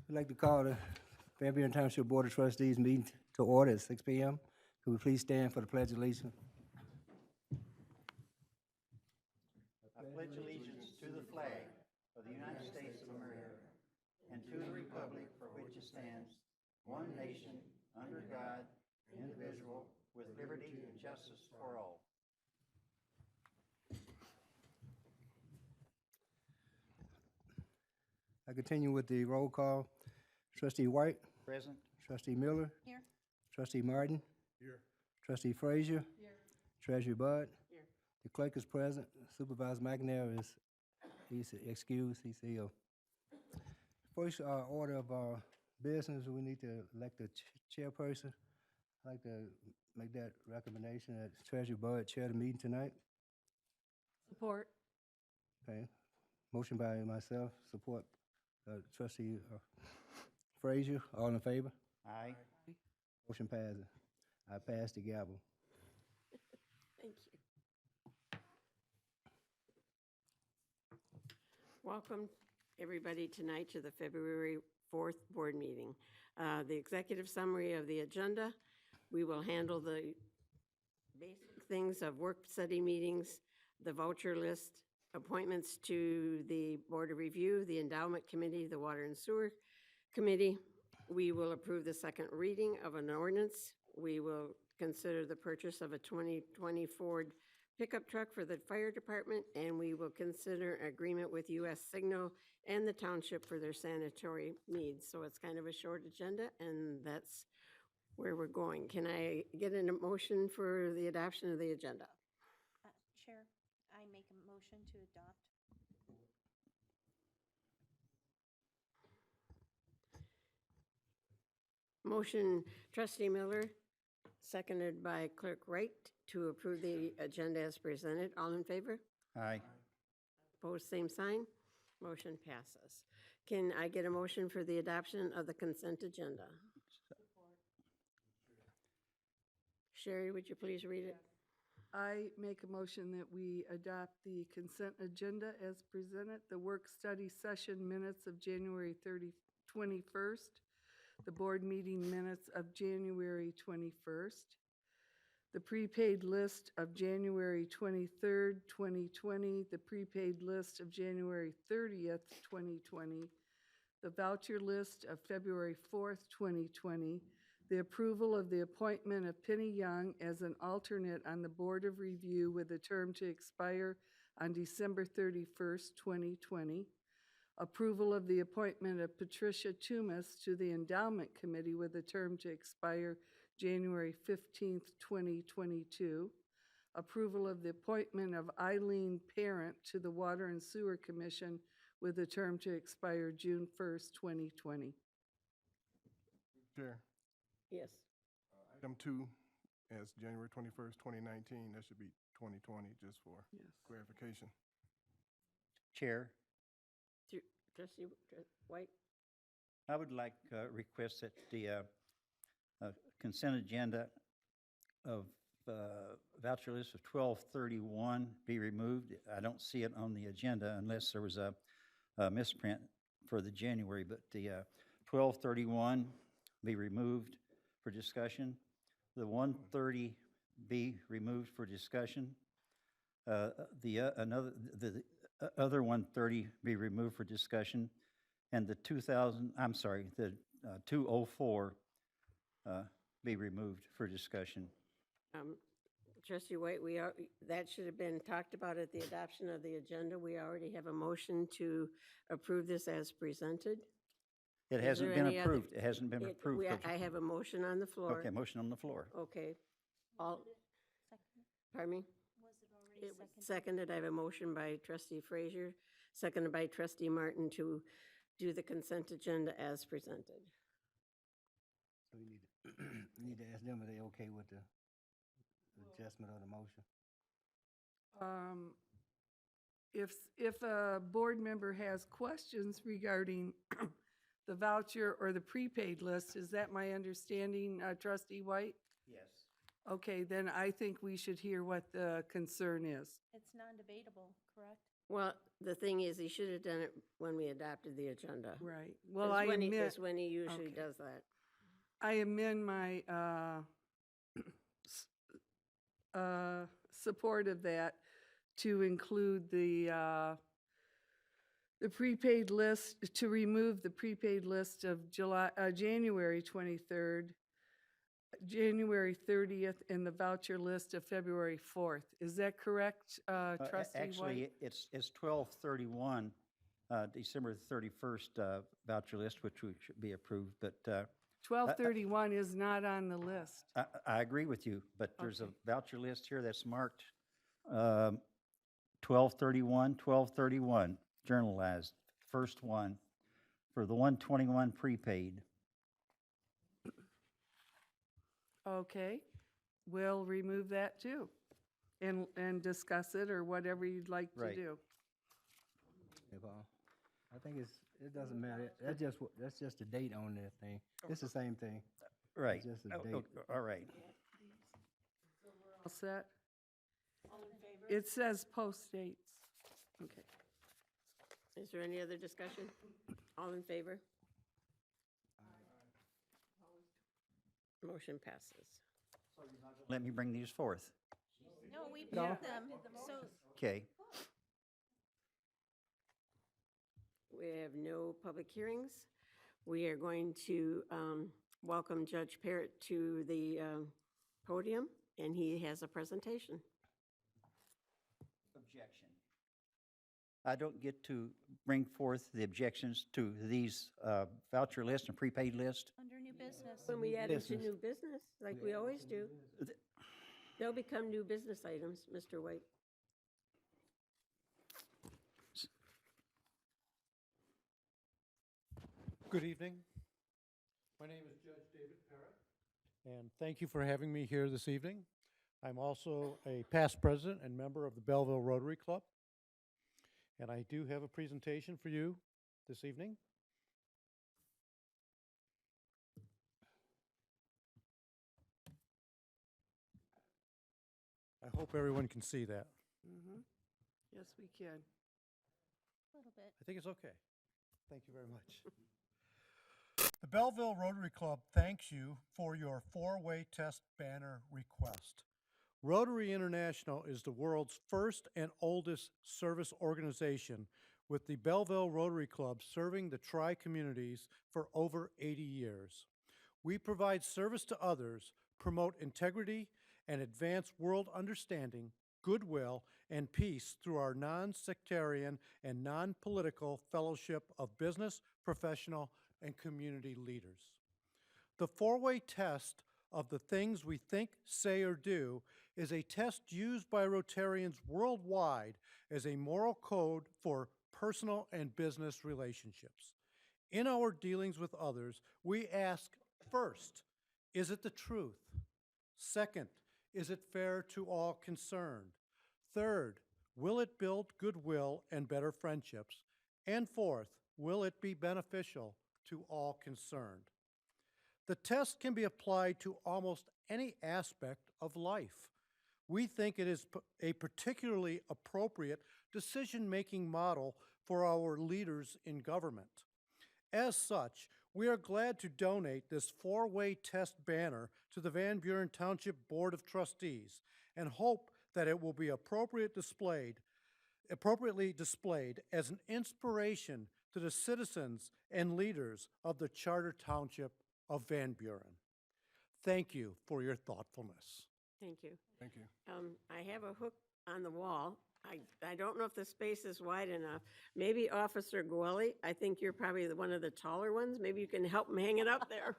I'd like to call the Fairbairn Township Board of Trustees meeting to order at 6 p.m. Could we please stand for the Pledge of Allegiance? I pledge allegiance to the flag of the United States of America and to the republic for which it stands, one nation, under God, indivisible, with liberty and justice for all. I continue with the roll call. Trustee White, Present. Trustee Miller, Here. Trustee Martin, Here. Trustee Frazier, Here. Treasurer Bud. Here. The clerk is present. Supervisor McNair he's excused, he's ill. First order of business, we need to elect a chairperson. I'd like to make that recommendation that Treasurer Bud chair the meeting tonight. Support. Okay. Motion by myself, support Trustee Frazier. All in favor? Aye. Motion passes. I pass the gavel. Thank you. Welcome, everybody, tonight to the February 4th board meeting. The executive summary of the agenda. We will handle the basic things of work study meetings, the voucher list, appointments to the Board of Review, the Endowment Committee, the Water and Sewer Committee. We will approve the second reading of an ordinance. We will consider the purchase of a 2020 Ford pickup truck for the fire department, and we will consider agreement with U.S. Signal and the township for their sanitary needs. So it's kind of a short agenda, and that's where we're going. Can I get a motion for the adoption of the agenda? Chair, I make a motion to adopt. Motion, Trustee Miller, seconded by Clerk Wright, to approve the agenda as presented. All in favor? Aye. Opposed, same sign. Motion passes. Can I get a motion for the adoption of the consent agenda? Sherry, would you please read it? I make a motion that we adopt the consent agenda as presented, the work study session minutes of January 21st, the board meeting minutes of January 21st, the prepaid list of January 23rd, 2020, the prepaid list of January 30th, 2020, the voucher list of February 4th, 2020, the approval of the appointment of Penny Young as an alternate on the Board of Review with a term to expire on December 31st, 2020, approval of the appointment of Patricia Toomas to the Endowment Committee with a term to expire January 15th, 2022, approval of the appointment of Eileen Parent to the Water and Sewer Commission with a term to expire June 1st, 2020. Chair, Yes. item 2 as January 21st, 2019. That should be 2020, just for Yes. clarification. Chair, Trustee White? I would like request that the consent agenda of voucher list of 1231 be removed. I don't see it on the agenda unless there was a misprint for the January, but the 1231 be removed for discussion. The 130 be removed for discussion. The other 130 be removed for discussion, and the 204 be removed for discussion. Trustee White, that should have been talked about at the adoption of the agenda. We already have a motion to approve this as presented. It Is hasn't there been any other- approved. It hasn't been approved. I have a motion on the floor. Okay, motion on the floor. Okay. Second. Pardon me? Was it already It was seconded? seconded. I have a motion by Trustee Frazier, seconded by Trustee Martin to do the consent agenda as presented. So we need to ask them if they're okay with the adjustment of the motion. If a board member has questions regarding the voucher or the prepaid list, is that my understanding, Trustee White? Yes. Okay, then I think we should hear what the concern is. It's non-debatable, correct? Well, the thing is, he should have done it when we adopted the agenda. Right. Well, That's I when he- amend, That's when he usually okay. does that. I amend my support of that to include the prepaid list, to remove the prepaid list of January 23rd, January 30th, and the voucher list of February 4th. Is that correct, trustee Actually, White? it's 12/31, December 31st voucher list, which should be approved, but 12/31 is not on the list. I agree with you, but there's a Okay. voucher list here that's marked 12/31, journalized, first one, for the 121 prepaid. Okay, we'll remove that too, and discuss it, or whatever you'd like to Right. do. I think it doesn't matter. That's just the date on that thing. It's the same thing. Right. just a Oh, date. All right. All set? It says post dates. Okay. Is there any other discussion? All in favor? Motion passes. Let me bring these forth. No, we No. moved them, so Okay. We have no public hearings. We are going to welcome Judge Parrott to the podium, and he has a presentation. Objection. I don't get to bring forth the objections to these voucher list and prepaid list. under new business. When we add them to Business. new business, like we always do, they'll become new business items, Mr. White. Good evening. My name is Judge David Parrott, and thank you for having me here this evening. I'm also a past president and member of the Belleville Rotary Club, and I do have a presentation for you this evening. I hope everyone can see that. Mhm. Yes, we can. A little bit. I think it's okay. Thank you very much. The Belleville Rotary Club thanks you for your four-way test banner request. Rotary International is the world's first and oldest service organization, with the Belleville Rotary Club serving the tri-communities for over 80 years. We provide service to others, promote integrity, and advance world understanding, goodwill, and peace through our non-sectarian and non-political fellowship of business, professional, and community leaders. The four-way test of the things we think, say, or do is a test used by Rotarians worldwide as a moral code for personal and business relationships. In our dealings with others, we ask, first, is it the truth? Second, is it fair to all concerned? Third, will it build goodwill and better friendships? And fourth, will it be beneficial to all concerned? The test can be applied to almost any aspect of life. We think it is a particularly appropriate decision-making model for our leaders in government. As such, we are glad to donate this four-way test banner to the Van Buren Township Board of Trustees and hope that it will be appropriately displayed as an inspiration to the citizens and leaders of the Charter Township of Van Buren. Thank you for your thoughtfulness. Thank you. Thank you. I have a hook on the wall. I don't know if the space is wide enough. Maybe Officer Gwelly, I think you're probably one of the taller ones. Maybe you can help him hang it up there.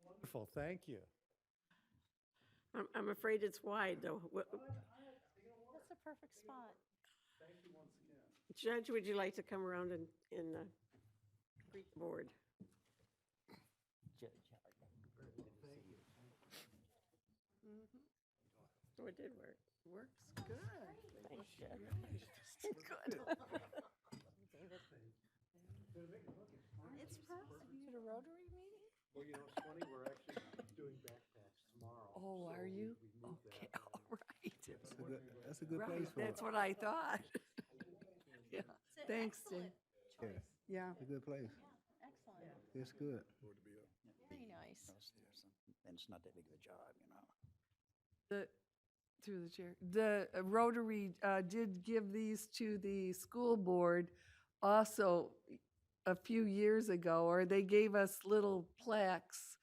Wonderful, thank you. I'm afraid it's wide, though. That's a perfect spot. Judge, would you like to come around and greet the board? Oh, it did work. Works good. Thanks, Judge. Good. It's perfect. To the Rotary meeting? Well, you know, it's funny, we're actually doing backpacks tomorrow. Oh, are you? Okay, all right. That's a good Right, place for it. that's what I thought. Yeah, It's an thanks, Dan. excellent choice. Yeah, It's a good place. Yeah, excellent. It's good. Very nice. And it's not that big of a job, you know. the, through the chair, the Rotary did give these to the school board also a few years ago, or they gave us little plaques.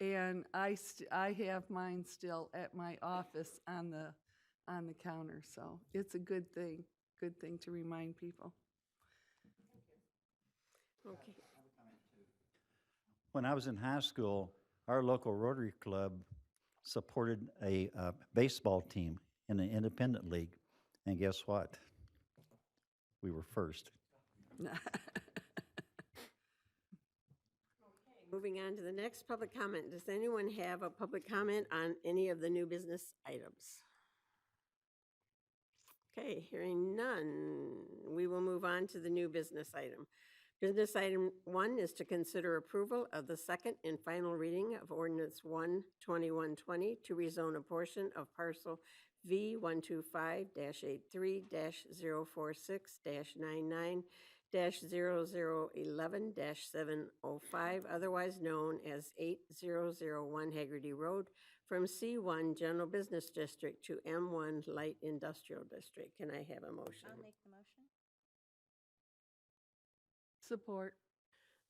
And I have mine still at my office on the counter, so it's a good thing to remind people. Okay. When I was in high school, our local Rotary Club supported a baseball team in an independent league. And guess what? We were first. Moving on to the next public comment. Does anyone have a public comment on any of the new business items? Okay, hearing none, we will move on to the new business item. Business item 1 is to consider approval of the second and final reading of ordinance 1/2120 to rezone a portion of parcel V125-83-0046-99-0011-705, otherwise known as 8001 Haggerty Road, from C1 General Business District to M1 Light Industrial District. Can I have a motion? I'll make the motion. Support.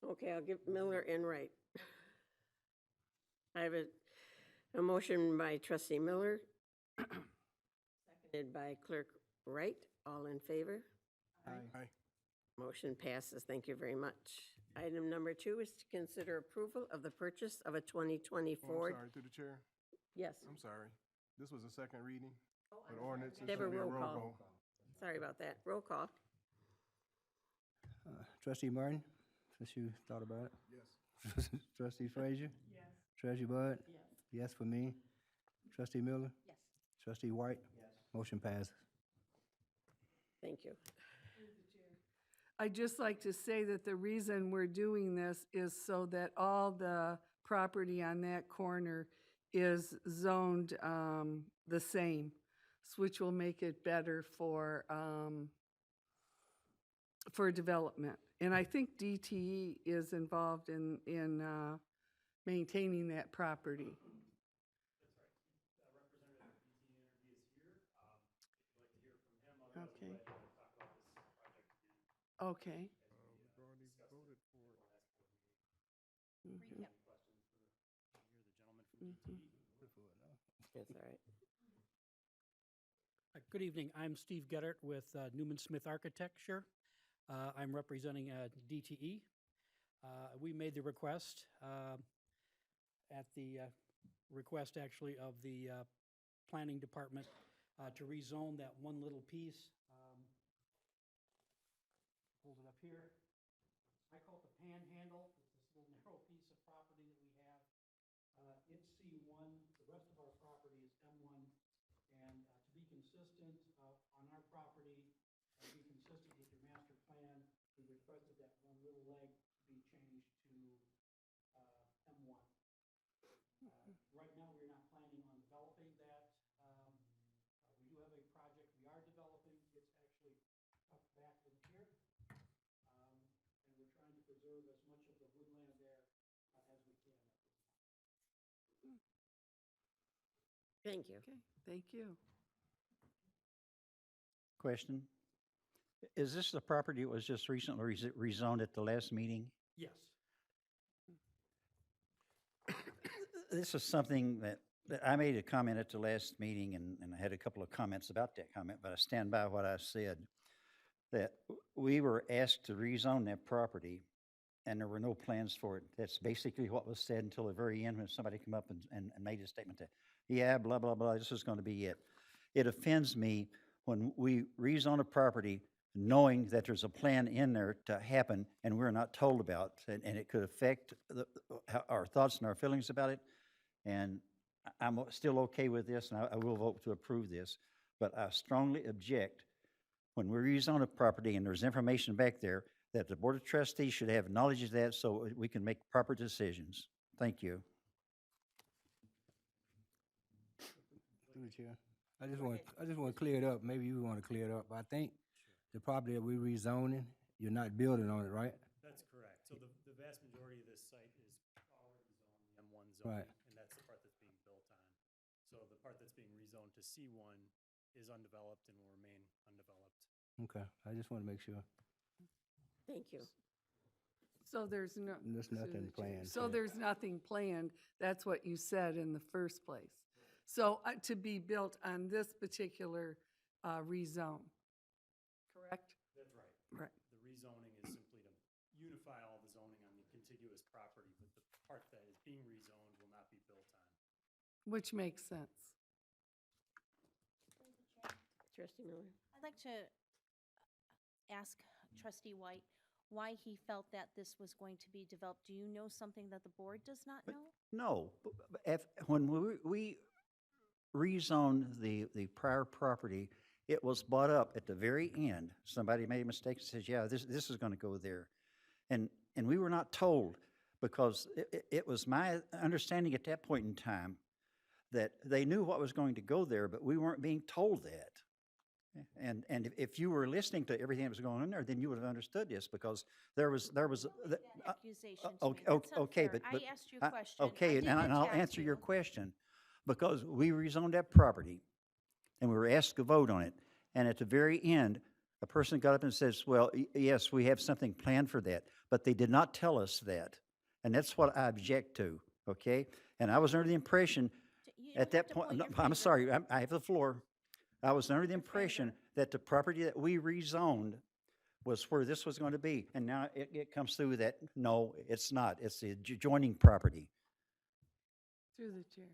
Okay, I'll give Miller and Wright. I have a motion by trustee Miller, seconded by clerk Wright. All in favor? Aye. Motion passes. Thank you very much. Item number 2 is to consider approval of the purchase of a 2020 Oh, Ford. I'm sorry, through the chair. Yes, I'm sorry. This was a second reading, but ordinance, it Have a should be a roll roll call. call. sorry about that. Roll call. Trustee Martin, since you thought about it. Yes. Trustee Frazier? Yes. Treasurer Bud? Yes. Yes for me. Trustee Miller? Yes. Trustee White? Yes. Motion passes. Thank you. I'd just like to say that the reason we're doing this is so that all the property on that corner is zoned the same, which will make it better for development. And I think DTE is involved in maintaining that property. Okay. Okay. We've already voted for it. Mhm. Recap. Mhm. That's all right. Good evening. I'm Steve Gettert with Newman Smith Architecture. I'm representing DTE. We made the request at the request actually of the planning department to rezone that one little piece. Hold it up here. I call it the panhandle. It's this little narrow piece of property that we have. It's C1. The rest of our property is M1. And to be consistent on our property, and be consistent with your master plan, we requested that one little leg be changed to M1. Right now, we're not planning on developing that. We do have a project we are developing. It's actually up back in here. And we're trying to preserve as much of the woodland there as we can. Thank you. Okay, thank you. Question? Is this the property that was just recently rezoned at the last meeting? Yes. This is something that I made a comment at the last meeting, and I had a couple of comments about that comment, but I stand by what I said, that we were asked to rezone that property, and there were no plans for it. That's basically what was said until the very end when somebody came up and made a statement that, yeah, blah, blah, blah, this is going to be it. It offends me when we rezone a property knowing that there's a plan in there to happen and we're not told about, and it could affect our thoughts and our feelings about it. And I'm still okay with this, and I will vote to approve this, but I strongly object when we rezone a property and there's information back there that the Board of Trustees should have knowledge of that so we can make proper decisions. Thank you. Through the chair. I just want to clear it up. Maybe you want to clear it up. I think the property that we rezoning, you're not building on it, right? That's correct. So the vast majority of this site is already zoned M1 Right. zoning, and that's the part that's being built on. So the part that's being rezoned to C1 is undeveloped and will remain undeveloped. Okay, I just want to make sure. Thank you. So there's no. There's nothing planned. So there's nothing planned. That's what you said in the first place. So to be built on this particular rezone, correct? That's right. Right. The rezoning is simply to unify all the zoning on the contiguous property, but the part that is being rezoned will not be built on. Which makes sense. Through the chair. Trustee Miller? I'd like to ask Trustee White why he felt that this was going to be developed. Do you know something that the board does not know? No, when we rezoned the prior property, it was bought up at the very end. Somebody made a mistake and says, yeah, this is going to go there. And we were not told, because it was my understanding at that point in time that they knew what was going to go there, but we weren't being told that. And if you were listening to everything that was going on there, then you would have understood this, because there was. Don't make that accusation to me. Okay, That's not okay, fair. but. I asked you a question. Okay, I and didn't I'll attack answer your you. question, because we rezoned that property, and we were asked to vote on it, and at the very end, a person got up and says, well, yes, we have something planned for that, but they did not tell us that, and that's what I object to, okay? And I was under the impression, You don't at that have to point, point no, your I'm finger. sorry, I have the floor. I was under the Your impression finger. that the property that we rezoned was where this was going to be, and now it comes through that, no, it's not, it's the adjoining property. Through the chair.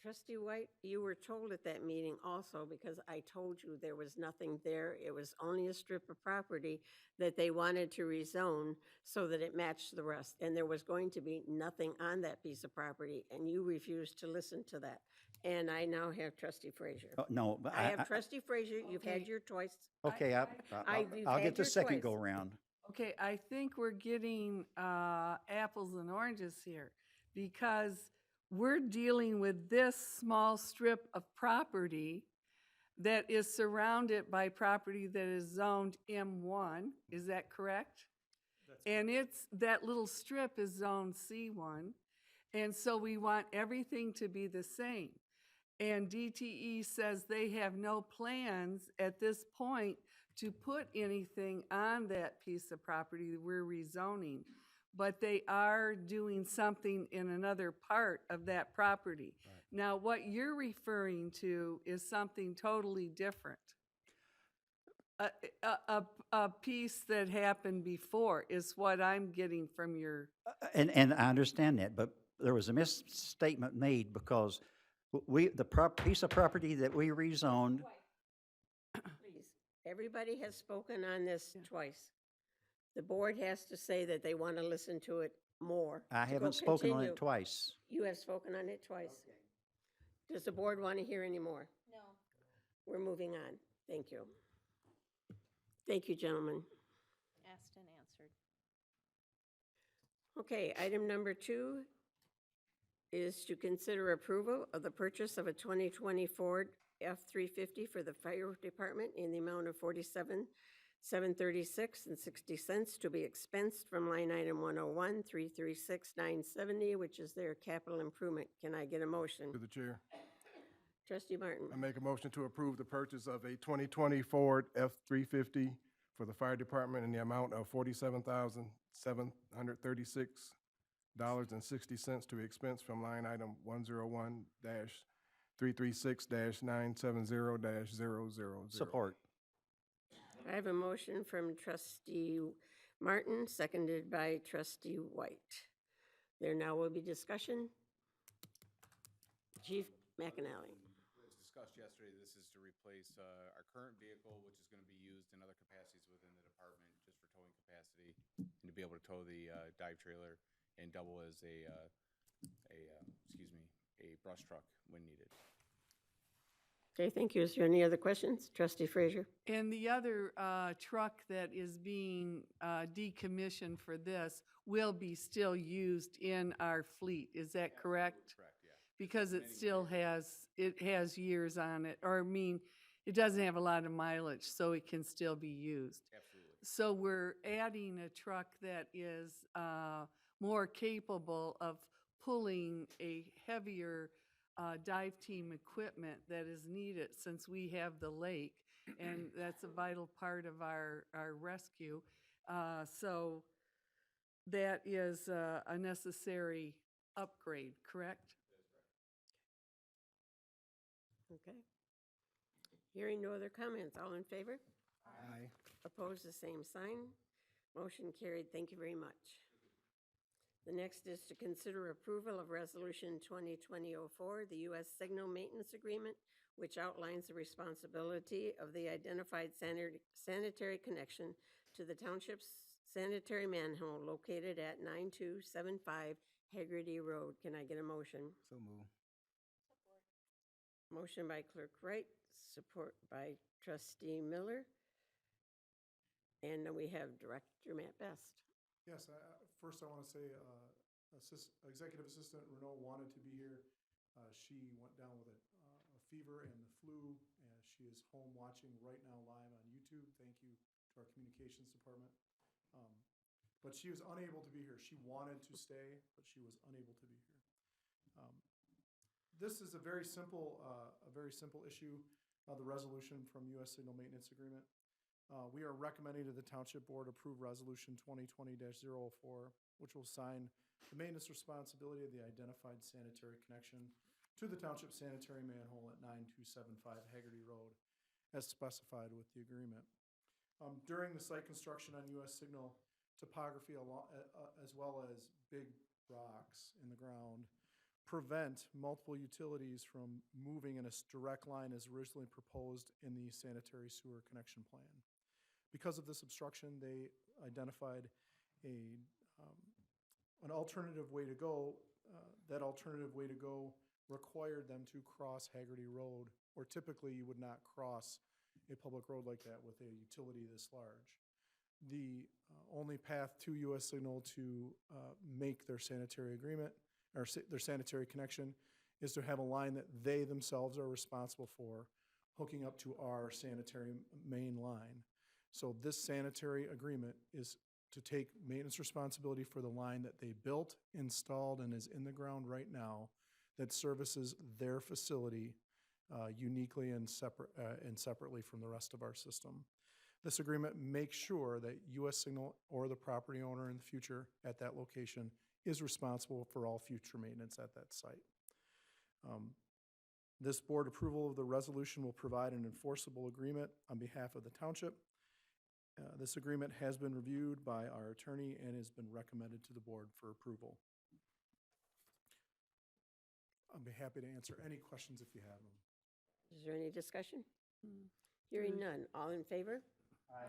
Trustee White, you were told at that meeting also, because I told you there was nothing there. It was only a strip of property that they wanted to rezone so that it matched the rest. And there was going to be nothing on that piece of property, and you refused to listen to that. And I now have Trustee Frazier. No, but I have Trustee Frazier, you've had Okay. your choice. okay, You've I'll had get the your second choice. go-around. Okay, I think we're getting apples and oranges here, because we're dealing with this small strip of property that is surrounded by property that is zoned M1. Is that correct? And that little strip is zoned C1. And so we want everything to be the same. And DTE says they have no plans at this point to put anything on that piece of property that we're rezoning. But they are doing something in another part of that property. Now, what you're referring to is something totally different. A piece that happened before is what I'm getting from your. And I understand that, but there was a misstatement made, because the piece of property that we rezoned, Please, everybody has spoken on this twice. The board has to say that they want to listen to it more. I to go haven't spoken on continue. it twice. You have spoken on it twice. Does the board want to hear any more? No. We're moving on. Thank you. Thank you, gentlemen. Asked and answered. Okay, item number 2 is to consider approval of the purchase of a 2020 Ford F-350 for the fire department in the amount of $47,736.60 to be expensed from line item 101-336-970, which is their capital improvement. Can I get a motion? To the chair. Trustee Martin. I make a motion to approve the purchase of a 2020 Ford F-350 for the fire department in the amount of $47,736.60 to be expensed from line item 101-336-970-000. Support. I have a motion from Trustee Martin, seconded by Trustee White. There now will be discussion. Chief McAnally. As discussed yesterday, this is to replace our current vehicle, which is going to be used in other capacities within the department, just for towing capacity, and to be able to tow the dive trailer and double as a brush truck when needed. Okay, thank you. Is there any other questions? Trustee Frazier? And the other truck that is being decommissioned for this will be still used in our fleet, is that correct? Correct, yeah. because it still has years on it, or I mean, it doesn't have a lot of mileage, so it can still be used. Absolutely. So we're adding a truck that is more capable of pulling a heavier dive team equipment that is needed since we have the lake, and that's a vital part of our rescue. So that is a necessary upgrade, correct? Okay. Hearing no other comments, all in favor? Aye. Opposed, the same sign. Motion carried. Thank you very much. The next is to consider approval of Resolution 2020-04, the U.S. Signal Maintenance Agreement, which outlines the responsibility of the identified sanitary connection to the township's sanitary manhole located at 9275 Haggerty Road. Can I get a motion? So move. Motion by Clerk Wright, support by Trustee Miller. And then we have Director Matt Best. Yes, first I want to say Executive Assistant Renault wanted to be here. She went down with a fever and the flu, and she is home watching right now live on YouTube. Thank you to our communications department. But she was unable to be here. She wanted to stay, but she was unable to be here. This is a very simple issue, the resolution from U.S. Signal Maintenance Agreement. We are recommending to the Township Board approve Resolution 2020-04, which will sign the maintenance responsibility of the identified sanitary connection to the Township sanitary manhole at 9275 Haggerty Road, as specified with the agreement. During the site construction on U.S. Signal, topography as well as big rocks in the ground prevent multiple utilities from moving in a direct line as originally proposed in the sanitary sewer connection plan. Because of this obstruction, they identified an alternative way to go. That alternative way to go required them to cross Haggerty Road, or typically you would not cross a public road like that with a utility this large. The only path to U.S. Signal to make their sanitary agreement, or their sanitary connection, is to have a line that they themselves are responsible for hooking up to our sanitary main line. So this sanitary agreement is to take maintenance responsibility for the line that they built, installed, and is in the ground right now that services their facility uniquely and separately from the rest of our system. This agreement makes sure that U.S. Signal or the property owner in the future at that location is responsible for all future maintenance at that site. This board approval of the resolution will provide an enforceable agreement on behalf of the township. This agreement has been reviewed by our attorney and has been recommended to the board for approval. I'll be happy to answer any questions if you have them. Is there any discussion? Hearing none. All in favor?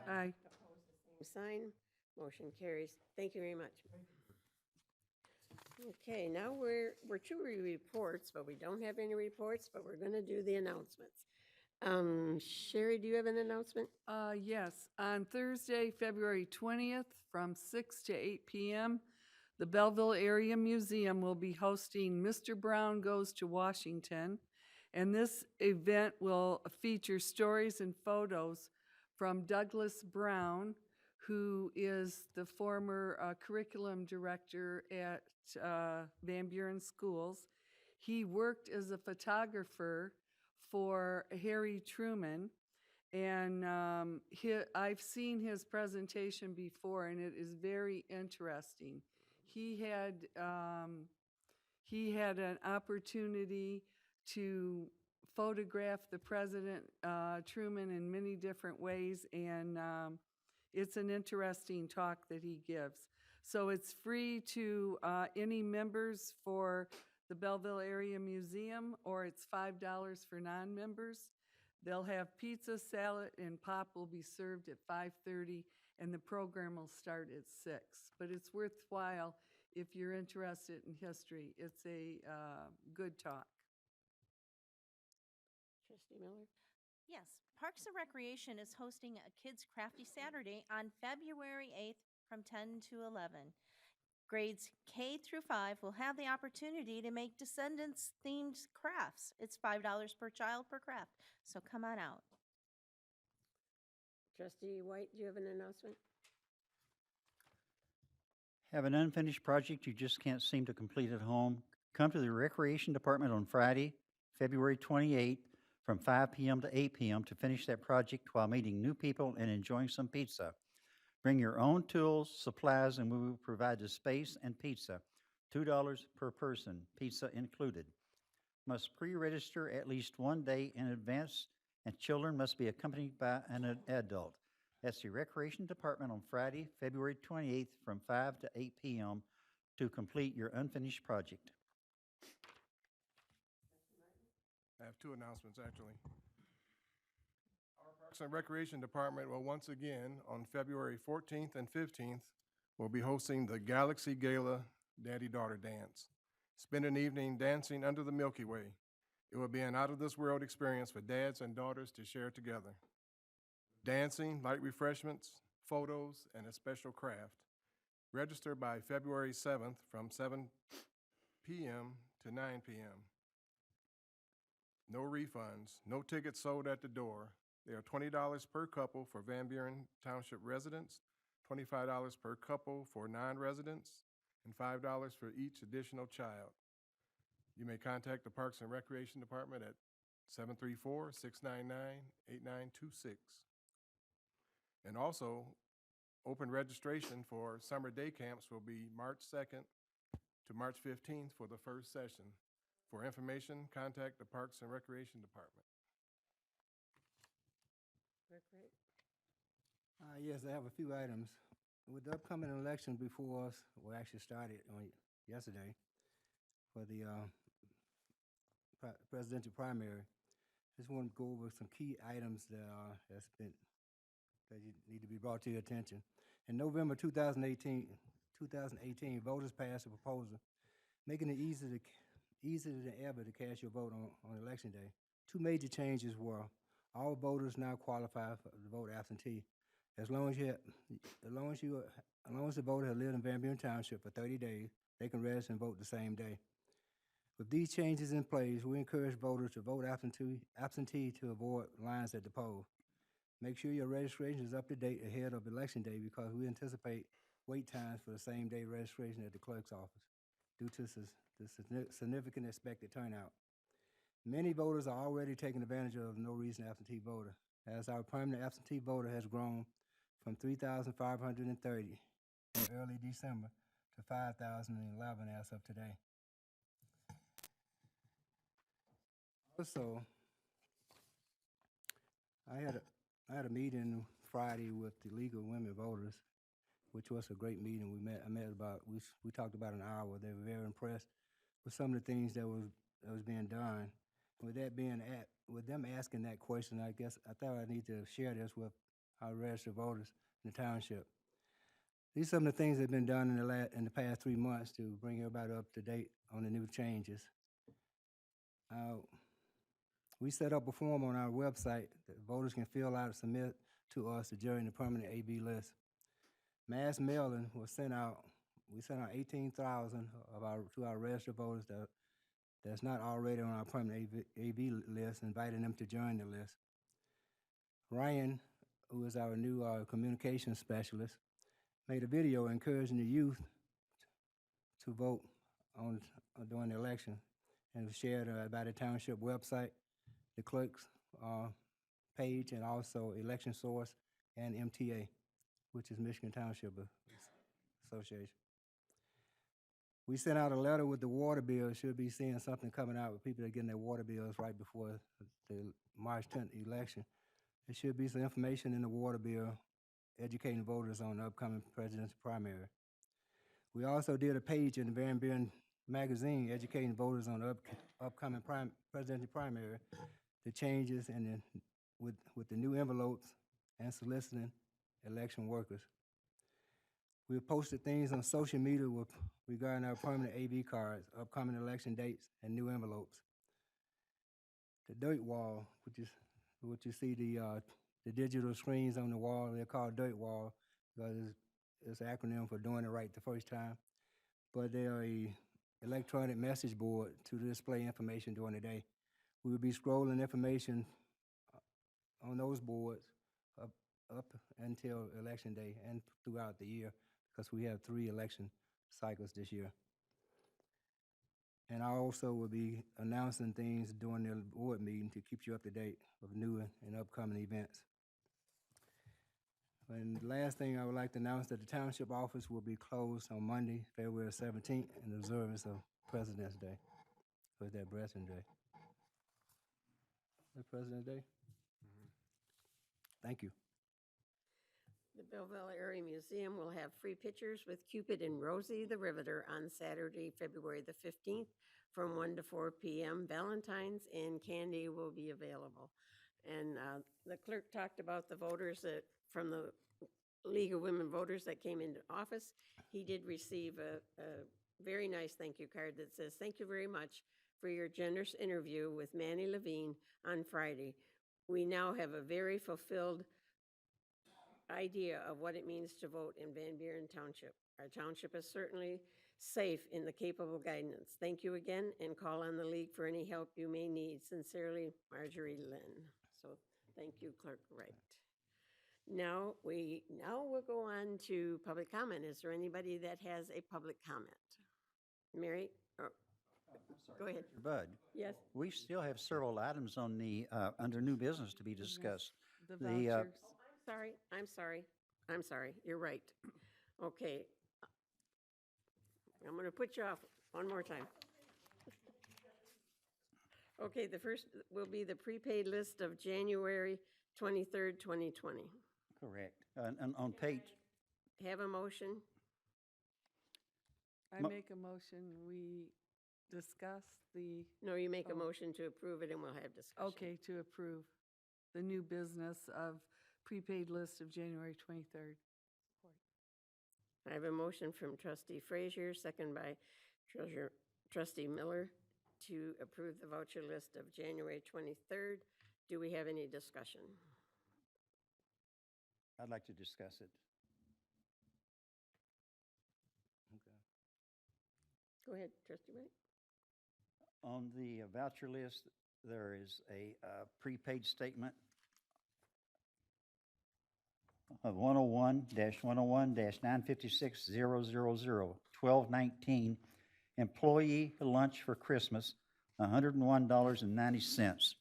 Aye. Opposed, the same sign. Motion carries. Thank you very much. Okay, now we're to reports, but we don't have any reports, but we're going to do the announcements. Sherry, do you have an announcement? Yes, on Thursday, February 20th, from 6 to 8 p.m., the Belleville Area Museum will be hosting Mr. Brown Goes to Washington, and this event will feature stories and photos from Douglas Brown, who is the former curriculum director at Van Buren Schools. He worked as a photographer for Harry Truman, and I've seen his presentation before, and it is very interesting. He had an opportunity to photograph the President Truman in many different ways, and it's an interesting talk that he gives. So it's free to any members for the Belleville Area Museum, or it's $5 for non-members. They'll have pizza, salad, and pop will be served at 5:30, and the program will start at 6. But it's worthwhile if you're interested in history. It's a good talk. Trustee Miller? Yes, Parks and Recreation is hosting a Kids Crafty Saturday on February 8th from 10 to 11. Grades K through 5 will have the opportunity to make Descendants-themed crafts. It's $5 per child per craft, so come on out. Trustee White, do you have an announcement? Have an unfinished project you just can't seem to complete at home? Come to the Recreation Department on Friday, February 28th, from 5 p.m. to 8 p.m. to finish that project while meeting new people and enjoying some pizza. Bring your own tools, supplies, and we will provide the space and pizza. $2 per person, pizza included. Must pre-register at least 1 day in advance, and children must be accompanied by an adult. That's the Recreation Department on Friday, February 28th, from 5 to 8 p.m. to complete your unfinished project. I have two announcements, actually. Our Parks and Recreation Department will once again, on February 14th and 15th, will be hosting the Galaxy Gala Daddy-Daughter Dance. Spend an evening dancing under the Milky Way. It will be an out-of-this-world experience for dads and daughters to share together. Dancing, light refreshments, photos, and a special craft. Register by February 7th from 7 p.m. to 9 p.m. No refunds, no tickets sold at the door. They are $20 per couple for Van Buren Township residents, $25 per couple for non-residents, and $5 for each additional child. You may contact the Parks and Recreation Department at 734-699-8926. And also, open registration for summer day camps will be March 2nd to March 15th for the first session. For information, contact the Parks and Recreation Department. Yes, I have a few items. With the upcoming election before us, we actually started on yesterday for the presidential primary. Just want to go over some key items that need to be brought to your attention. In November 2018, voters passed a proposal making it easier than ever to cast your vote on election day. Two major changes were all voters now qualify to vote absentee. As long as the voter has lived in Van Buren Township for 30 days, they can register and vote the same day. With these changes in place, we encourage voters to vote absentee to avoid lines at the polls. Make sure your registration is up to date ahead of Election Day because we anticipate wait times for the same day registration at the clerk's office due to the significant expected turnout. Many voters are already taking advantage of no reason absentee voter, as our permanent absentee voter has grown from 3,530 in early December to 5,011 as of today. Also, I had a meeting Friday with the League of Women Voters, which was a great meeting. We talked about an hour. They were very impressed with some of the things that was being done. With them asking that question, I thought I need to share this with our registered voters in the township. These are some of the things that have been done in the past 3 months to bring everybody up to date on the new changes. We set up a form on our website that voters can fill out and submit to us to join the permanent AB list. Mass mailing was sent out. We sent out 18,000 to our registered voters that's not already on our permanent AB list, inviting them to join the list. Ryan, who is our new communications specialist, made a video encouraging the youth to vote during the election, and it was shared by the township website, the clerk's page, and also Election Source and MTA, which is Michigan Township Association. We sent out a letter with the water bill. Should be seeing something coming out with people that are getting their water bills right before the March 10th election. There should be some information in the water bill educating voters on the upcoming presidential primary. We also did a page in the Van Buren magazine educating voters on the upcoming presidential primary, the changes with the new envelopes and soliciting election workers. We posted things on social media regarding our permanent AV cards, upcoming election dates, and new envelopes. The dirt wall, which is what you see the digital screens on the wall, they're called dirt wall because it's an acronym for doing it right the first time. but they are a electronic message board to display information during the day. We will be scrolling information on those boards up until election day and throughout the year, because we have 3 election cycles this year. And I also will be announcing things during the board meeting to keep you up to date with new and upcoming events. And the last thing I would like to announce that the township office will be closed on Monday, February 17th, in observance of President's Day. Or is that President's Day? Is that President's Day? Thank you. The Belleville Area Museum will have free pictures with Cupid and Rosie the Riveter on Saturday, February the 15th from 1 to 4 p.m. Valentine's and candy will be available. And the clerk talked about the voters that, from the League of Women Voters that came into office. He did receive a very nice thank you card that says, "Thank you very much for your generous interview with Manny Levine on Friday. We now have a very fulfilled idea of what it means to vote in Van Buren Township. Our township is certainly safe in the capable guidance. Thank you again, and call on the league for any help you may need. Sincerely, Marjorie Lynn." So thank you, Clerk Wright. Now we'll go on to public comment. Is there anybody that has a public comment? Mary? Go ahead. Bud, Yes? we still have several items on the, under new business to be discussed. The The, vouchers. I'm sorry, you're right. Okay. I'm going to put you off one more time. Okay, the first will be the prepaid list of January 23rd, 2020. Correct. And on page, Have a motion? I make a motion, we discuss the, No, you make a Oh. motion to approve it and we'll have discussion. okay, to approve the new business of prepaid list of January 23rd. I have a motion from trustee Frazier, second by trustee Miller, to approve the voucher list of January 23rd. Do we have any discussion? I'd like to discuss it. Go ahead, trustee Wright. On the voucher list, there is a prepaid statement of 101-101-956-000, 1219, employee lunch for Christmas, $101.90.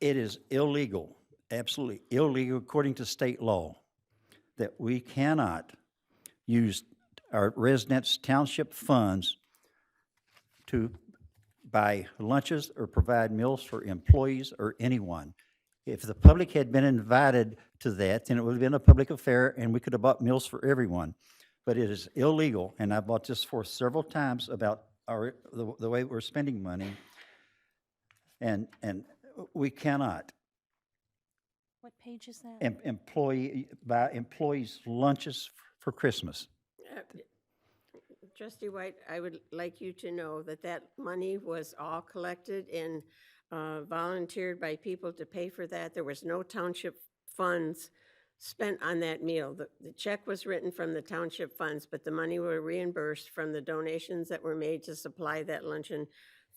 It is illegal, absolutely illegal according to state law, that we cannot use our residents' township funds to buy lunches or provide meals for employees or anyone. If the public had been invited to that, then it would have been a public affair and we could have bought meals for everyone. But it is illegal, and I bought this for several times about the way we're spending money. And we cannot What page is that? buy employees lunches for Christmas. Trustee White, I would like you to know that that money was all collected and volunteered by people to pay for that. There was no township funds spent on that meal. The check was written from the township funds, but the money were reimbursed from the donations that were made to supply that luncheon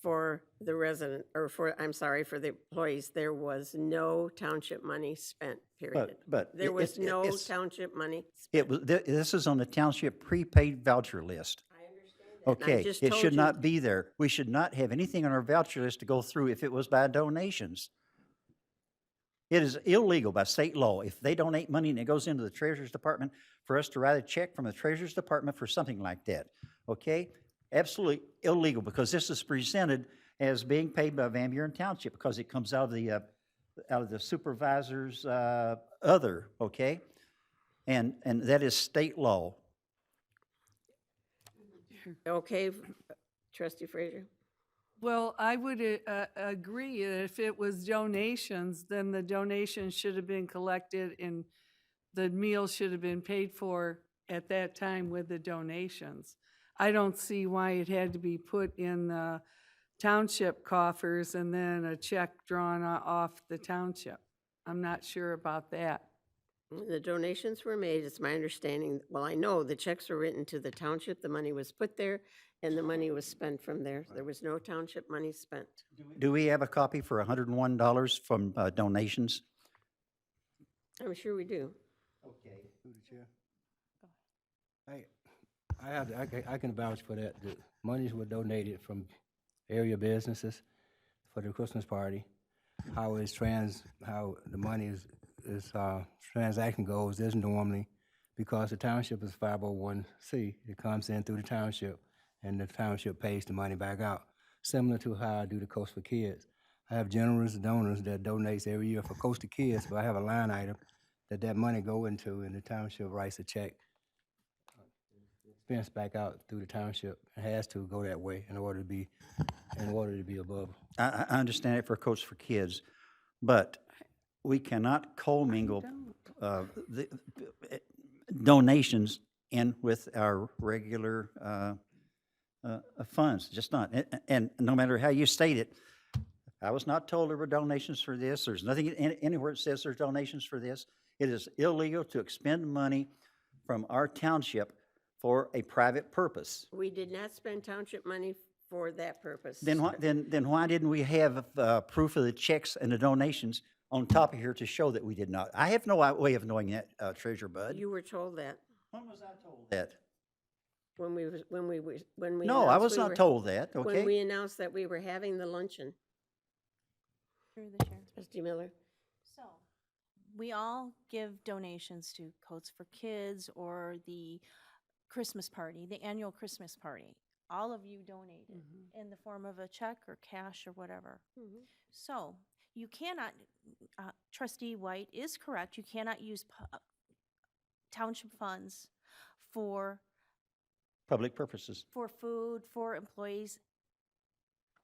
for the resident, or for the employees. There was no township money spent, period. But There was no it's- township money. This is on the township prepaid voucher list. I understand that. and I Okay, just it told should you- not be there. We should not have anything on our voucher list to go through if it was by donations. It is illegal by state law. If they donate money and it goes into the Treasurer's Department, for us to write a check from the Treasurer's Department for something like that, okay? Absolutely illegal, because this is presented as being paid by Van Buren Township, because it comes out of the supervisor's other, okay? And that is state law. Okay, trustee Frazier? Well, I would agree, that if it was donations, then the donations should have been collected and the meal should have been paid for at that time with the donations. I don't see why it had to be put in the township coffers and then a check drawn off the township. I'm not sure about that. The donations were made, it's my understanding, well, I know the checks were written to the township, the money was put there, and the money was spent from there. There was no township money spent. Do we have a copy for $101 from donations? I'm sure we do. Okay. Through the chair. I can vouch for that. The monies were donated from area businesses for the Christmas party. How the money transaction goes is normally because the township is 501c. It comes in through the township, and the township pays the money back out, similar to how I do the Coast for Kids. I have generous donors that donates every year for Coast to Kids, but I have a line item that money go into, and the township writes a check. Expense back out through the township. It has to go that way in order to be above. I understand it for Coach for Kids, but we cannot commingle the donations in with our regular funds, just not. And no matter how you state it, I was not told there were donations for this. There's nothing anywhere that says there's donations for this. It is illegal to expend money from our township for a private purpose. We did not spend township money for that purpose. Then why didn't we have proof of the checks and the donations on top of here to show that we did not? I have no way of knowing that, Treasurer Bud. You were told that When was I told that? when we No, I announced was we not were- told that, When okay? we announced that we were having the luncheon. Through the chair. Trustee Miller? So, we all give donations to Coats for Kids or the Christmas party, the annual Christmas party. All of you donated in the form of a check or cash or whatever. So, you cannot, Trustee White is correct, you cannot use township funds for Public purposes. food, for employees.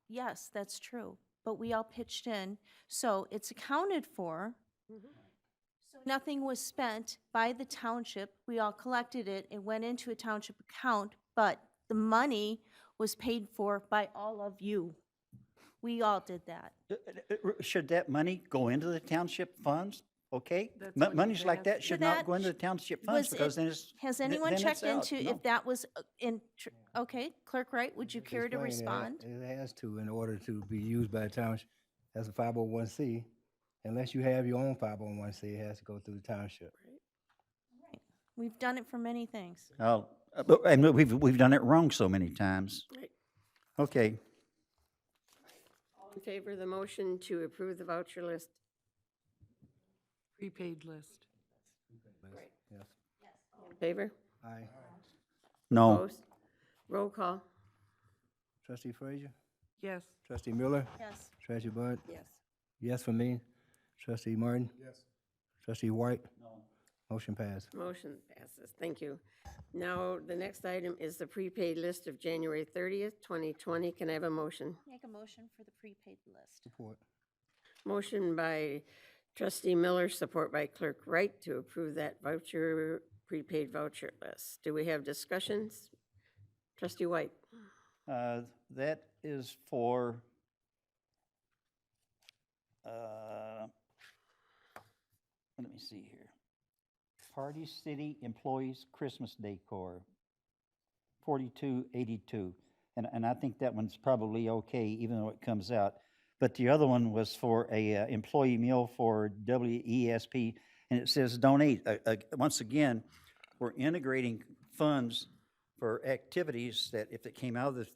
Yes, that's true, but we all pitched in, so it's accounted for. So nothing was spent by the township. We all collected it. It went into a township account, but the money was paid for by all of you. We all did that. Should that money go into the township funds? Okay? That's what Monies he's like that asking. should So not that go into the township funds Was because it- then it's. Has anyone then checked it's out. into No. if that was okay, Clerk Wright, would you care to Explain respond? It has to in order to be used by the township as a 501c. Unless you have your own 501c, it has to go through the township. We've done it for many things. And we've done it wrong so many times. Right. Okay. All in favor of the motion to approve the voucher list? Prepaid list. Yes. In favor? Aye. No. Opposed? Roll call? Trustee Frazier? Yes. Trustee Miller? Yes. Treasurer Bud? Yes. Yes for me. Trustee Martin? Yes. Trustee White? Motion passed. Motion passes. Thank you. Now, the next item is the prepaid list of January 30th, 2020. Can I have a motion? Make a motion for the prepaid list. Support. Motion by Trustee Miller, support by Clerk Wright to approve that prepaid voucher list. Do we have discussions? Trustee White? That is for, let me see here. Party City Employees Christmas Decor, 4282. And I think that one's probably okay, even though it comes out. But the other one was for a employee meal for WESP, and it says donate. Once again, we're integrating funds for activities that if it came out of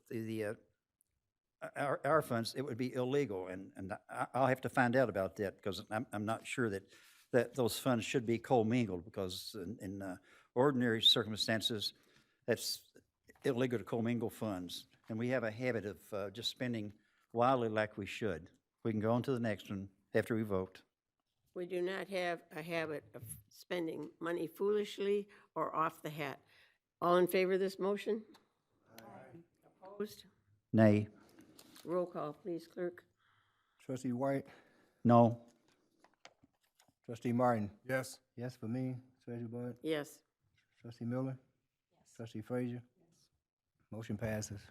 our funds, it would be illegal. And I'll have to find out about that because I'm not sure that those funds should be commingled because in ordinary circumstances, that's illegal to commingle funds. And we have a habit of just spending wildly like we should. We can go on to the next one after we vote. We do not have a habit of spending money foolishly or off the hat. All in favor of this motion? Opposed? Nay. Roll call, please, clerk. Trustee White? No. Trustee Martin? Yes. Yes for me. Treasurer Bud? Yes. Trustee Miller? Trustee Frazier? Motion passes.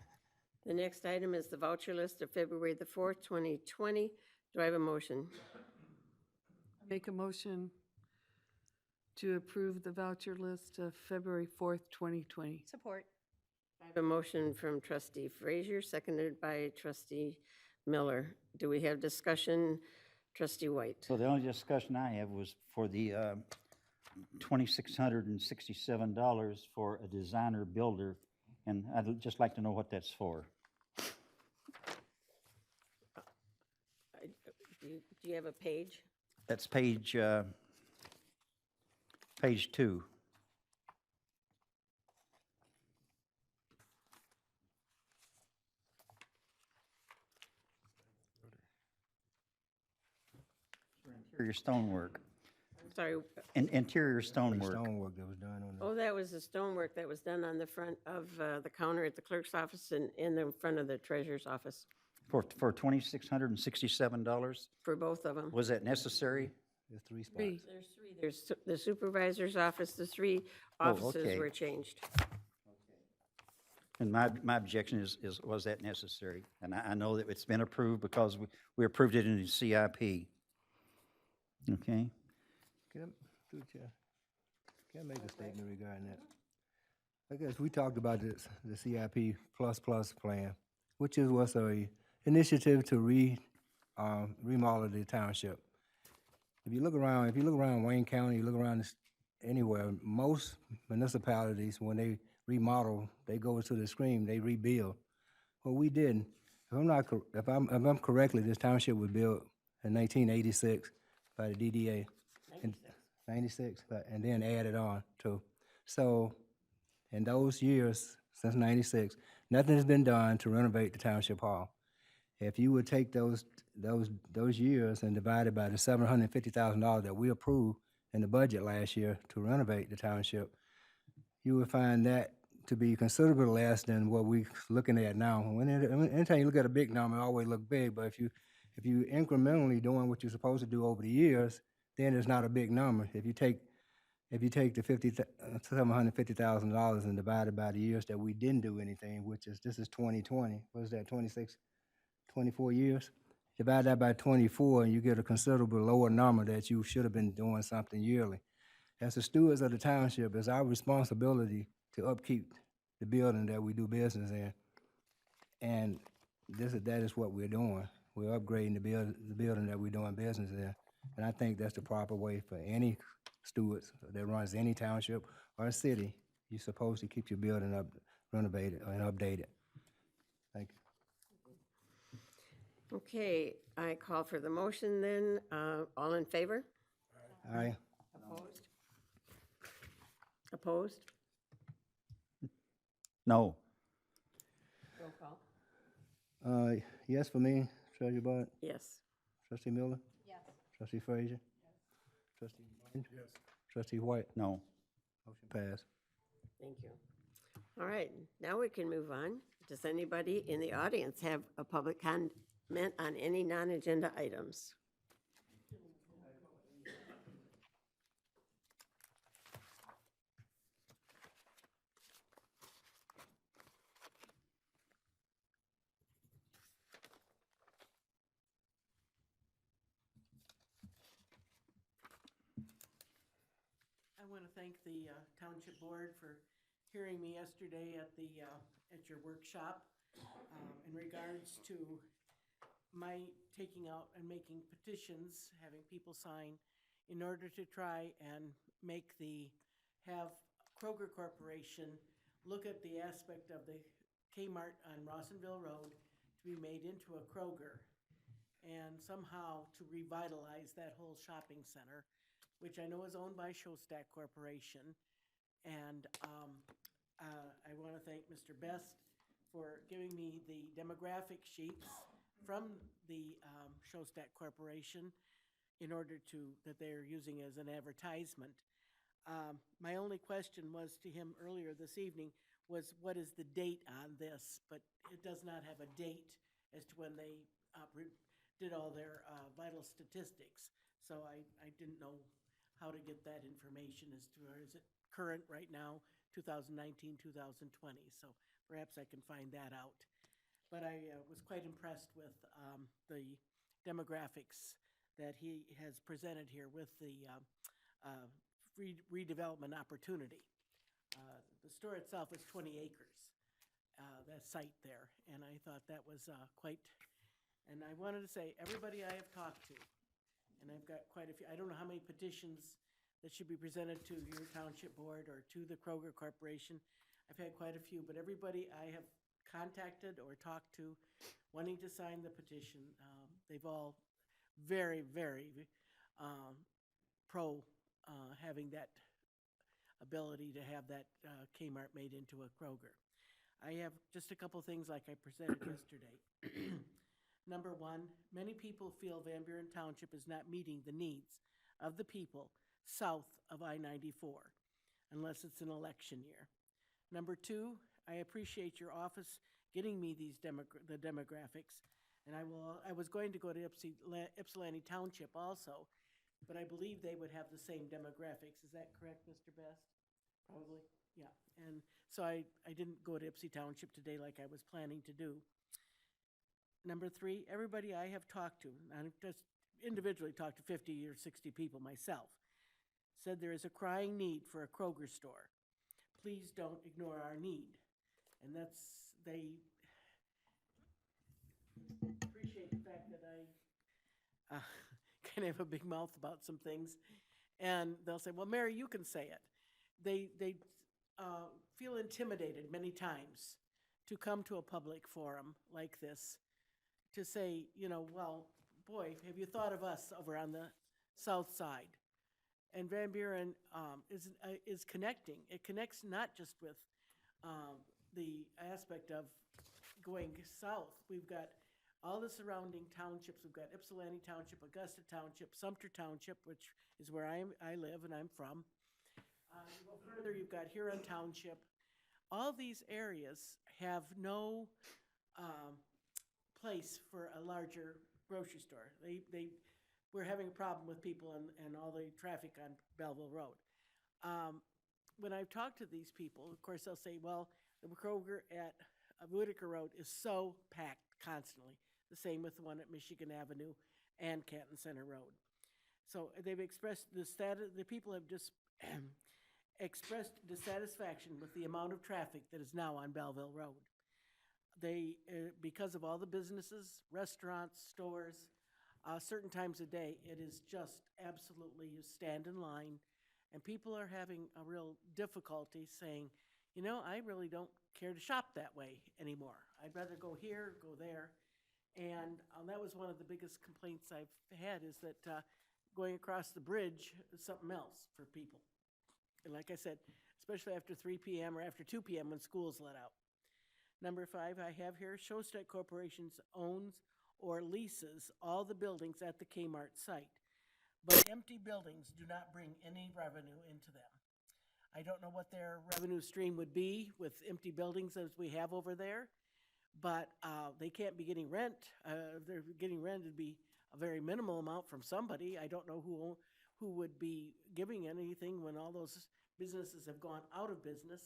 The next item is the voucher list of February the 4th, 2020. Do I have a motion? Make a motion to approve the voucher list of February 4th, 2020. Support. I have a motion from trustee Frazier, seconded by trustee Miller. Do we have discussion? Trustee White? So the only discussion I have was for the $2,667 for a designer builder, and I'd just like to know what that's for. Do you have a page? That's page 2. Interior stonework. I'm sorry. Interior stonework. Stonework that was done on the. Oh, that was the stonework that was done on the front of the counter at the clerk's office and in the front of the treasurer's office For $2,667? for both of them. Was that necessary? There's 3 spots. Three. There's three. There's the supervisor's office, the three Oh, offices okay. were changed. And my objection is, was that necessary? And I know that it's been approved because we approved it in the CIP. Okay? Can I, through the chair, can I make a statement regarding that? I guess we talked about this, the CIP plus plan, which was a initiative to remodel the township. If you look around Wayne County, you look around anywhere, most municipalities, when they remodel, they go to the extreme, they rebuild. Well, we didn't. If I'm correctly, this township was built in 1986 by the DDA. 96, and then added on too. So, in those years, since 96, nothing has been done to renovate the township hall. If you would take those years and divide it by the $750,000 that we approved in the budget last year to renovate the township, you would find that to be considerably less than what we're looking at now. Anytime you look at a big number, it always look big, but if you incrementally doing what you're supposed to do over the years, then it's not a big number. If you take the $750,000 and divide it by the years that we didn't do anything, this is 2020, what is that, 24 years? Divide that by 24 and you get a considerably lower number that you should have been doing something yearly. As the stewards of the township, it's our responsibility to upkeep the building that we do business in. And that is what we're doing. We're upgrading the building that we're doing business in. And I think that's the proper way for any stewards that runs any township or a city. You're supposed to keep your building up, renovated and updated. Thank you. Okay, I call for the motion then. All in favor? Aye. Opposed? Opposed? No. Roll call. Yes for me, Treasurer Bud, Yes. Trustee Miller, Yes. Trustee Frazier, Trustee Martin, Trustee White. No. Motion passed. Thank you. All right, now we can move on. Does anybody in the audience have a public comment on any non-agenda items? I want to thank the Township Board for hearing me yesterday at your workshop in regards to my taking out and making petitions, having people sign in order to try and have Kroger Corporation look at the aspect of the Kmart on Rawsonville Road to be made into a Kroger and somehow to revitalize that whole shopping center, which I know is owned by Showstack Corporation. And I want to thank Mr. Best for giving me the demographic sheets from the Showstack Corporation in order that they're using as an advertisement. My only question was to him earlier this evening was, what is the date on this? But it does not have a date as to when they did all their vital statistics. So I didn't know how to get that information as to, or is it current right now, 2019, 2020? So perhaps I can find that out. But I was quite impressed with the demographics that he has presented here with the redevelopment opportunity. The store itself is 20 acres, that site there, and I thought that was quite, and I wanted to say, everybody I have talked to, and I've got quite a few, I don't know how many petitions that should be presented to your township board or to the Kroger Corporation. I've had quite a few, but everybody I have contacted or talked to wanting to sign the petition, they've all very, very pro having that ability to have that Kmart made into a Kroger. I have just a couple things like I presented yesterday. Number one, many people feel Van Buren Township is not meeting the needs of the people south of I-94 unless it's an election year. Number two, I appreciate your office getting me these the demographics, and I was going to go to Ypsilanti Township also, but I believe they would have the same demographics. Is that correct, Mr. Best? Probably, yeah. And so I didn't go to Ypsi Township today like I was planning to do. Number three, everybody I have talked to, and I've just individually talked to 50 or 60 people myself, said there is a crying need for a Kroger store. Please don't ignore our need. And they appreciate the fact that I kind of have a big mouth about some things. And they'll say, well, Mary, you can say it. They feel intimidated many times to come to a public forum like this to say, you know, well, boy, have you thought of us over on the south side? And Van Buren is connecting. It connects not just with the aspect of going south. We've got all the surrounding townships. We've got Ypsilanti Township, Augusta Township, Sumter Township, which is where I live and I'm from. You go further, you've got Huron Township. All these areas have no place for a larger grocery store. We're having a problem with people and all the traffic on Belleville Road. When I've talked to these people, of course, they'll say, well, the Kroger at Whitaker Road is so packed constantly. The same with the one at Michigan Avenue and Canton Center Road. So they've expressed the people have just expressed dissatisfaction with the amount of traffic that is now on Belleville Road. They, because of all the businesses, restaurants, stores, certain times a day, it is just absolutely, you stand in line, and people are having a real difficulty saying, you know, I really don't care to shop that way anymore. I'd rather go here, go there. And that was one of the biggest complaints I've had is that going across the bridge is something else for people. And like I said, especially after 3 p.m. or after 2 p.m. when school's let out. Number 5, I have here, Showstack Corporations owns or leases all the buildings at the Kmart site, but empty buildings do not bring any revenue into them. I don't know what their revenue stream would be with empty buildings as we have over there, but they can't be getting rent. If they're getting rent, it'd be a very minimal amount from somebody. I don't know who would be giving anything when all those businesses have gone out of business.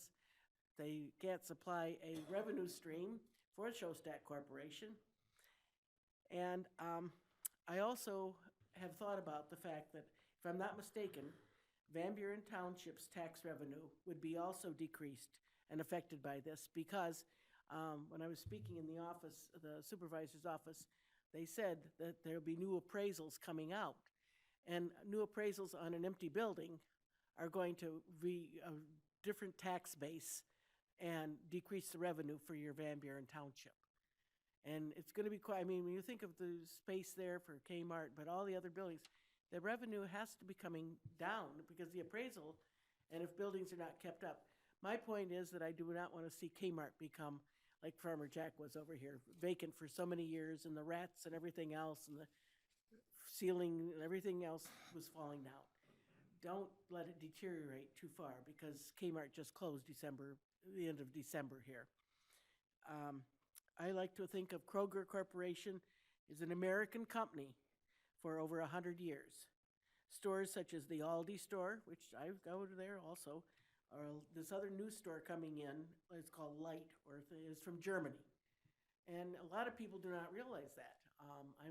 They can't supply a revenue stream for Showstack Corporation. And I also have thought about the fact that, if I'm not mistaken, Van Buren Township's tax revenue would be also decreased and affected by this because when I was speaking in the office, the supervisor's office, they said that there'll be new appraisals coming out. And new appraisals on an empty building are going to be a different tax base and decrease the revenue for your Van Buren Township. And it's going to be quite, I mean, when you think of the space there for Kmart, but all the other buildings, the revenue has to be coming down because the appraisal, and if buildings are not kept up. My point is that I do not want to see Kmart become like Farmer Jack was over here, vacant for so many years, and the rats and everything else, and the ceiling and everything else was falling down. Don't let it deteriorate too far because Kmart just closed the end of December here. I like to think of Kroger Corporation as an American company for over 100 years. Stores such as the Aldi store, which I go to there also, or this other new store coming in, it's called Light, or is from Germany. And a lot of people do not realize that.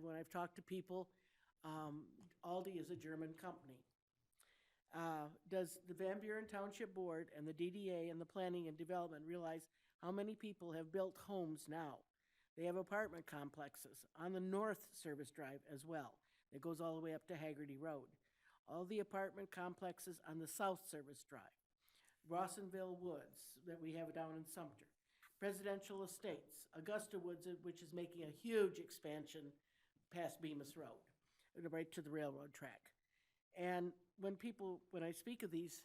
When I've talked to people, Aldi is a German company. Does the Van Buren Township Board and the DDA and the Planning and Development realize how many people have built homes now? They have apartment complexes on the North Service Drive as well. It goes all the way up to Haggerty Road. All the apartment complexes on the South Service Drive. Rawsonville Woods that we have down in Sumter. Presidential Estates, Augusta Woods, which is making a huge expansion past Bemis Road, right to the railroad track. And when I speak of these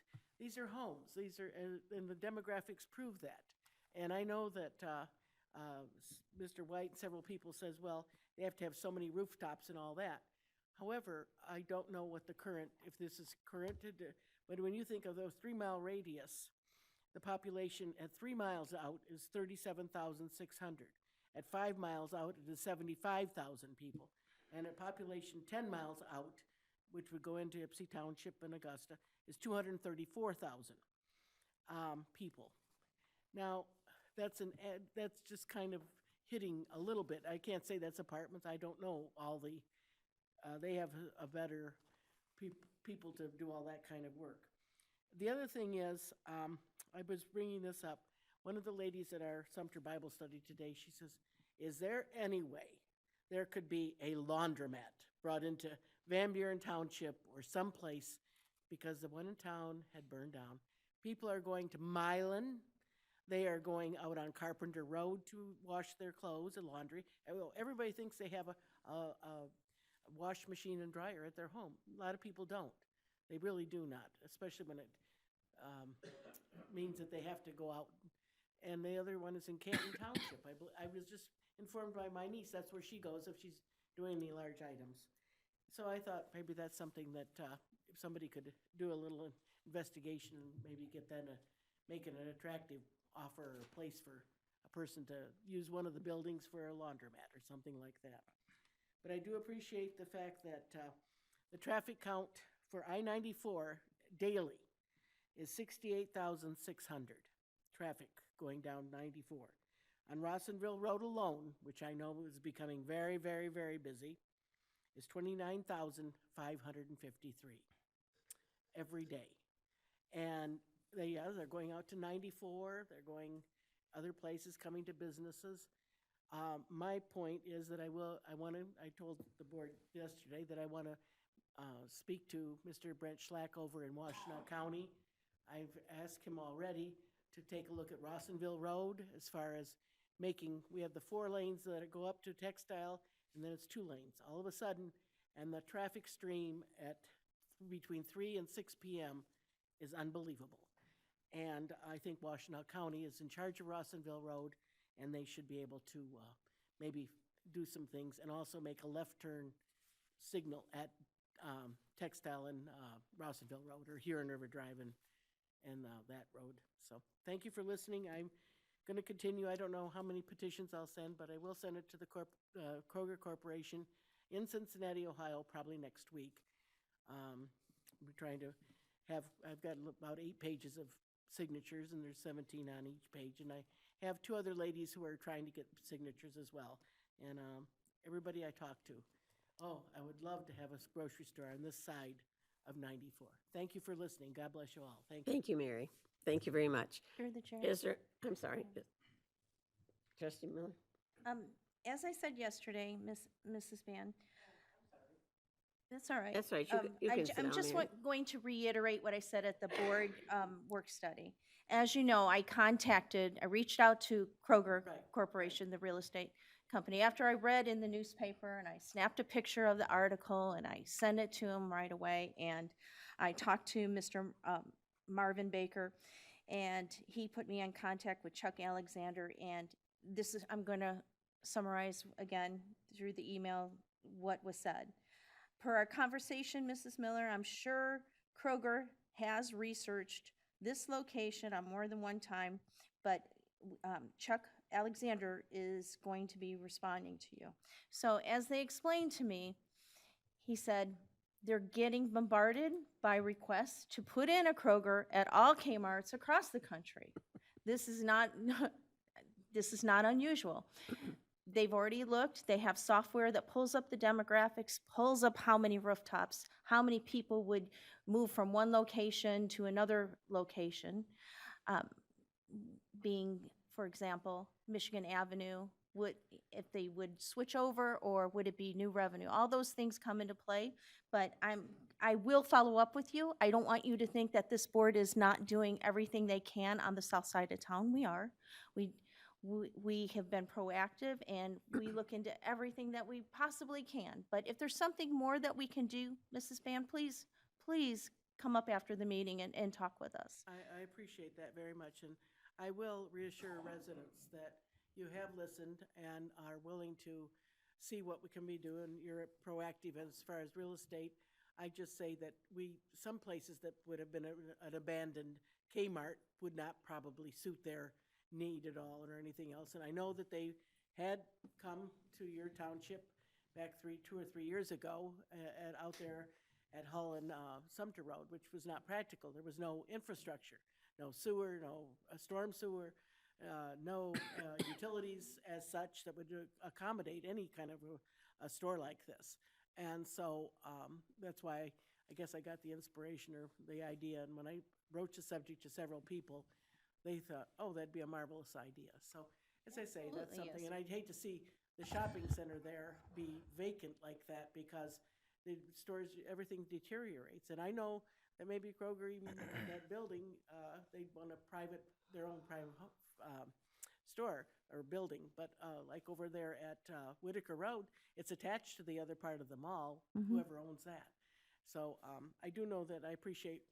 are homes. These are, and the demographics prove that. And I know that Mr. White and several people says, well, they have to have so many rooftops and all that. However, I don't know what if this is current, but when you think of those 3 mile radius, the population at 3 miles out is 37,600. At 5 miles out, it is 75,000 people. And at population 10 miles out, which would go into Ypsi Township and Augusta, is 234,000 people. Now, that's just kind of hitting a little bit. I can't say that's apartments. I don't know all the, they have a better people to do all that kind of work. The other thing is, I was bringing this up. One of the ladies at our Sumter Bible study today, she says, is there any way there could be a laundromat brought into Van Buren Township or someplace, because the one in town had burned down? People are going to Milan. They are going out on Carpenter Road to wash their clothes and laundry. Everybody thinks they have a wash machine and dryer at their home. A lot of people don't. They really do not, especially when it means that they have to go out. And the other one is in Canton Township. I was just informed by my niece, that's where she goes if she's doing any large items. So I thought maybe that's something that if somebody could do a little investigation and maybe get that, make it an attractive offer or a place for a person to use one of the buildings for a laundromat or something like that. But I do appreciate the fact that the traffic count for I-94 daily is 68,600 traffic going down 94. On Rawsonville Road alone, which I know is becoming very, very, very busy, is 29,553 every day. And they're going out to 94, they're going other places, coming to businesses. My point is that I told the board yesterday that I want to speak to Mr. Brent Schlack over in Washtenaw County. I've asked him already to take a look at Rawsonville Road as far as we have the 4 lanes that go up to Textile, and then it's 2 lanes. All of a sudden, and the traffic stream at between 3 and 6 p.m. is unbelievable. And I think Washtenaw County is in charge of Rawsonville Road, and they should be able to maybe do some things and also make a left turn signal at Textile and Rawsonville Road, or here in River Drive and that road. So thank you for listening. I'm going to continue. I don't know how many petitions I'll send, but I will send it to the Kroger Corporation in Cincinnati, Ohio, probably next week. We're trying to I've got about 8 pages of signatures, and there's 17 on each page, and I have 2 other ladies who are trying to get signatures as well. And everybody I talk to, I would love to have a grocery store on this side of 94. Thank you for listening. God bless you all. Thank you. Thank you, Mary. Thank you very much. Through the chair. I'm sorry. Trustee Miller? As I said yesterday, Mrs. Mann. That's all right. That's right. You can sit I'm down, just Mary. going to reiterate what I said at the board work study. As you know, I reached out to Kroger Right. Corporation, the real estate company, after I read in the newspaper, and I snapped a picture of the article and I sent it to him right away. And I talked to Mr. Marvin Baker, and he put me in contact with Chuck Alexander. And I'm going to summarize again through the email what was said. Per our conversation, Mrs. Miller, I'm sure Kroger has researched this location on more than one time, but Chuck Alexander is going to be responding to you. So as they explained to me, he said they're getting bombarded by requests to put in a Kroger at all Kmarts across the country. This is not unusual. they've already looked, they have software that pulls up the demographics, pulls up how many rooftops, how many people would move from one location to another location. Um, Being, for example, Michigan Avenue, would, if they would switch over, or would it be new revenue? All those things come into play, but I will follow up with you. I don't want you to think that this board is not doing everything they can on the south side of town. We are. We have been proactive, and we look into everything that we possibly can. But if there's something more that we can do, Mrs. Ban, please come up after the meeting and talk with us. I appreciate that very much, and I will reassure residents that you have listened and are willing to see what we can be doing. You're proactive as far as real estate. I just say that some places that would have been an abandoned Kmart would not probably suit their need at all or anything else. And I know that they had come to your township back 2 or 3 years ago out there at Hull and Sumter Road, which was not practical. There was no infrastructure, no sewer, no storm sewer, no utilities as such that would accommodate any kind of a store like this. And so that's why I guess I got the inspiration or the idea. And when I broached the subject to several people, they thought, oh, that'd be a marvelous idea. So as I say, that's Absolutely, something. yes. And I'd hate to see the shopping center there be vacant like that, because the stores, everything deteriorates. And I know that maybe Kroger, even that building, they'd want their own private store or building. But like over there at Whitaker Road, it's attached to the other part of the mall, whoever owns that. So I do know that I appreciate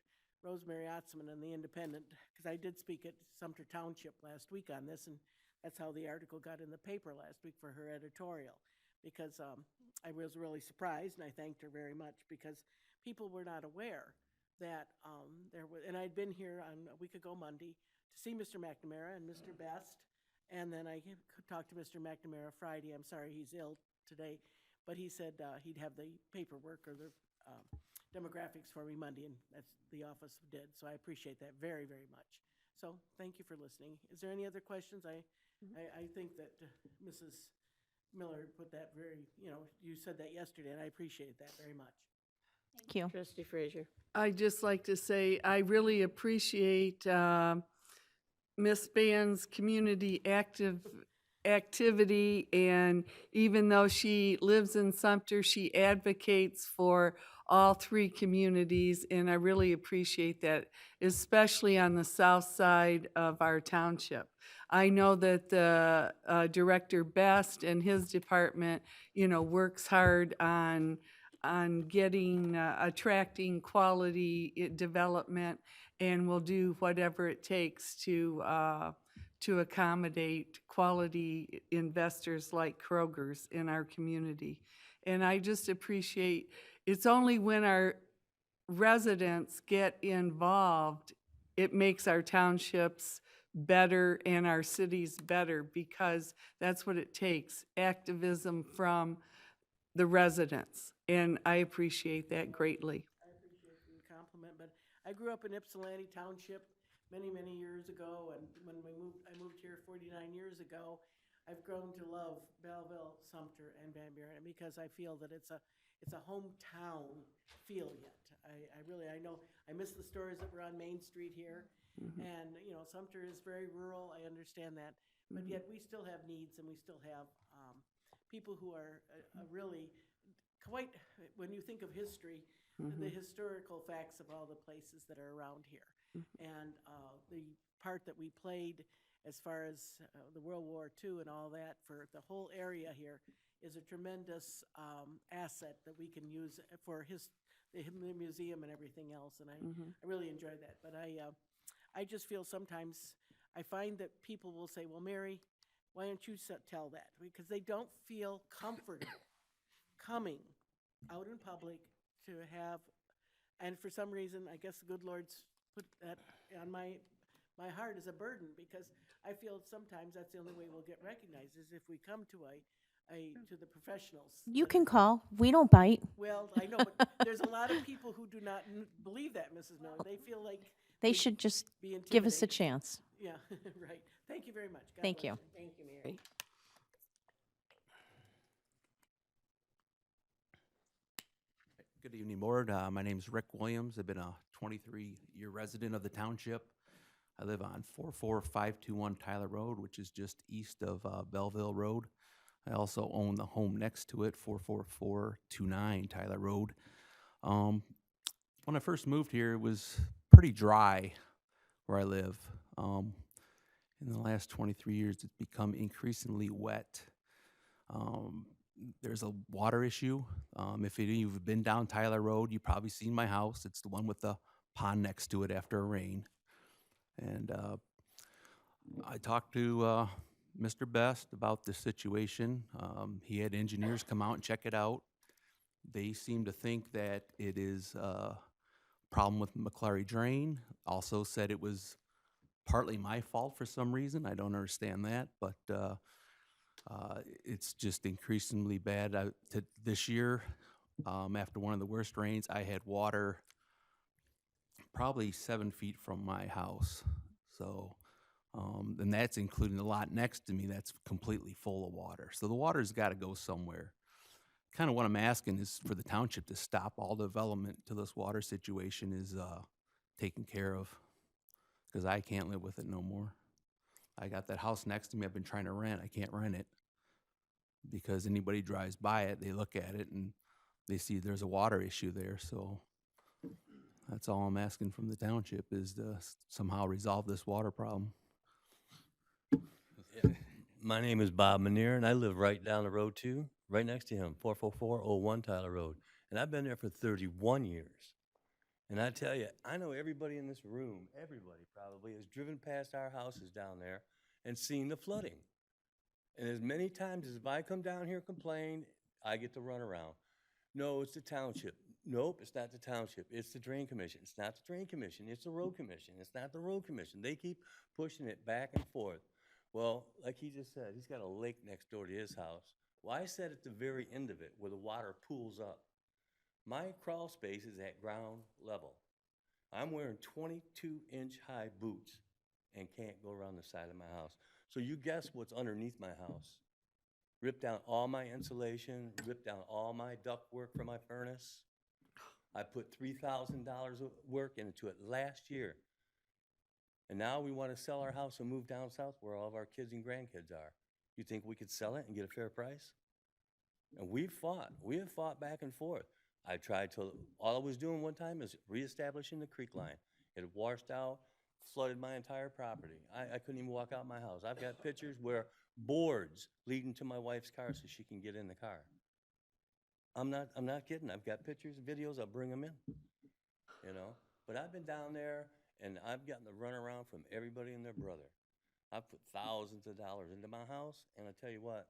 Rosemary Otzman and the Independent, because I did speak at Sumter Township last week on this, and that's how the article got in the paper last week for her editorial, because I was really surprised, and I thanked her very much, because people were not aware that there was, and I'd been here on a week ago Monday to see Mr. McNamara and Mr. Best, and then I talked to Mr. McNamara Friday. I'm sorry he's ill today, but he said he'd have the paperwork or the demographics for me Monday, and that's the office did. So I appreciate that very, very much. So thank you for listening. Is there any other questions? I think that Mrs. Miller put that you said that yesterday, and I appreciate that very much. Thank you. Trustee Frazier. I'd just like to say, I really appreciate Miss Ban's community activity, and even though she lives in Sumter, she advocates for all 3 communities, and I really appreciate that, especially on the south side of our township. I know that the Director Best and his department, works hard on getting, attracting quality development, and will do whatever it takes to accommodate quality investors like Kroger's in our community. And I just appreciate, it's only when our residents get involved, it makes our townships better and our cities better, because that's what it takes, activism from the residents. And I appreciate that greatly. I appreciate the compliment, but I grew up in Ypsilanti Township many, many years ago, and when I moved here 49 years ago, I've grown to love Belleville, Sumter, and Van Buren, because I feel that it's a hometown feel yet. I know I miss the stores that were on Main Street here, and Sumter is very rural. I understand that, but yet we still have needs, and we still have people who are really quite. When you think of history, the historical facts of all the places that are around here, and the part that we played as far as the World War II and all that for the whole area here is a tremendous asset that we can use for the museum and everything else. And I really enjoy that. But I just feel sometimes I find that people will say, well, Mary, why don't you tell that? Because they don't feel comfortable coming out in public to have, and for some reason, I guess the good Lord's put that on my heart as a burden, because I feel sometimes that's the only way we'll get recognized is if we come to to the professionals. You can call. We don't bite. Well, I know, but there's a lot of people who do not believe that, Mrs. Miller. They feel like They should just be give us a intimidated. chance. Yeah, right. Thank you very much. God Thank bless you. Thank you, Mary. Good evening, Board. My name's Rick Williams. I've been a 23-year resident of the township. I live on 44521 Tyler Road, which is just east of Belleville Road. I also own the home next to it, 44429 Tyler Road. When I first moved here, it was pretty dry where I live. In the last 23 years, it's become increasingly wet. There's a water issue. If you've been down Tyler Road, you've probably seen my house. It's the one with the pond next to it after a rain. And I talked to Mr. Best about this situation. He had engineers come out and check it out. They seem to think that it is a problem with McClary Drain. Also said it was partly my fault for some reason. I don't understand that, but it's just increasingly bad. This year, after one of the worst rains, I had water probably 7 feet from my house. So, and that's including the lot next to me that's completely full of water. So the water's got to go somewhere. Kind of what I'm asking is for the township to stop all development till this water situation is taken care of, because I can't live with it no more. I got that house next to me I've been trying to rent. I can't rent it because anybody drives by it, they look at it and they see there's a water issue there. So that's all I'm asking from the township is to somehow resolve this water problem. My name is Bob Manier, and I live right down the road too, right next to him, 44401 Tyler Road. And I've been there for 31 years. And I tell you, I know everybody in this room, everybody probably, has driven past our houses down there and seen the flooding. And as many times as if I come down here and complain, I get to run around. No, it's the township. Nope, it's not the township. It's the drain commission. It's not the drain commission. It's the road commission. It's not the road commission. They keep pushing it back and forth. Well, like he just said, he's got a lake next door to his house. Well, I said at the very end of it where the water pools up. My crawl space is at ground level. I'm wearing 22-inch high boots and can't go around the side of my house. So you guess what's underneath my house? Ripped down all my insulation, ripped down all my duct work for my furnace. I put $3,000 of work into it last year. And now we want to sell our house and move down south where all of our kids and grandkids are. You think we could sell it and get a fair price? And we have fought back and forth. I tried to, all I was doing one time is reestablishing the creek line. It had washed out, flooded my entire property. I couldn't even walk out my house. I've got pictures where boards leading to my wife's car so she can get in the car. I'm not kidding. I've got pictures, videos, I'll bring them in, you know. But I've been down there and I've gotten the runaround from everybody and their brother. I've put thousands of dollars into my house, and I tell you what,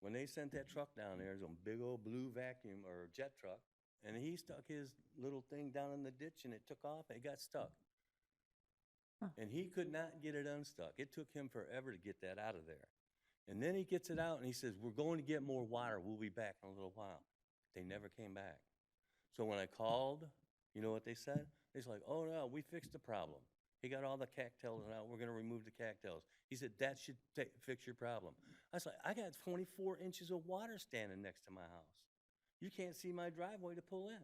when they sent that truck down there, it was a big old blue vacuum or jet truck, and he stuck his little thing down in the ditch and it took off and it got stuck. And he could not get it unstuck. It took him forever to get that out of there. And then he gets it out and he says, we're going to get more water. We'll be back in a little while. They never came back. So when I called, you know what they said? They're like, oh no, we fixed the problem. He got all the cattails out. We're going to remove the cattails. He said, that should fix your problem. I was like, I got 24 inches of water standing next to my house. You can't see my driveway to pull in.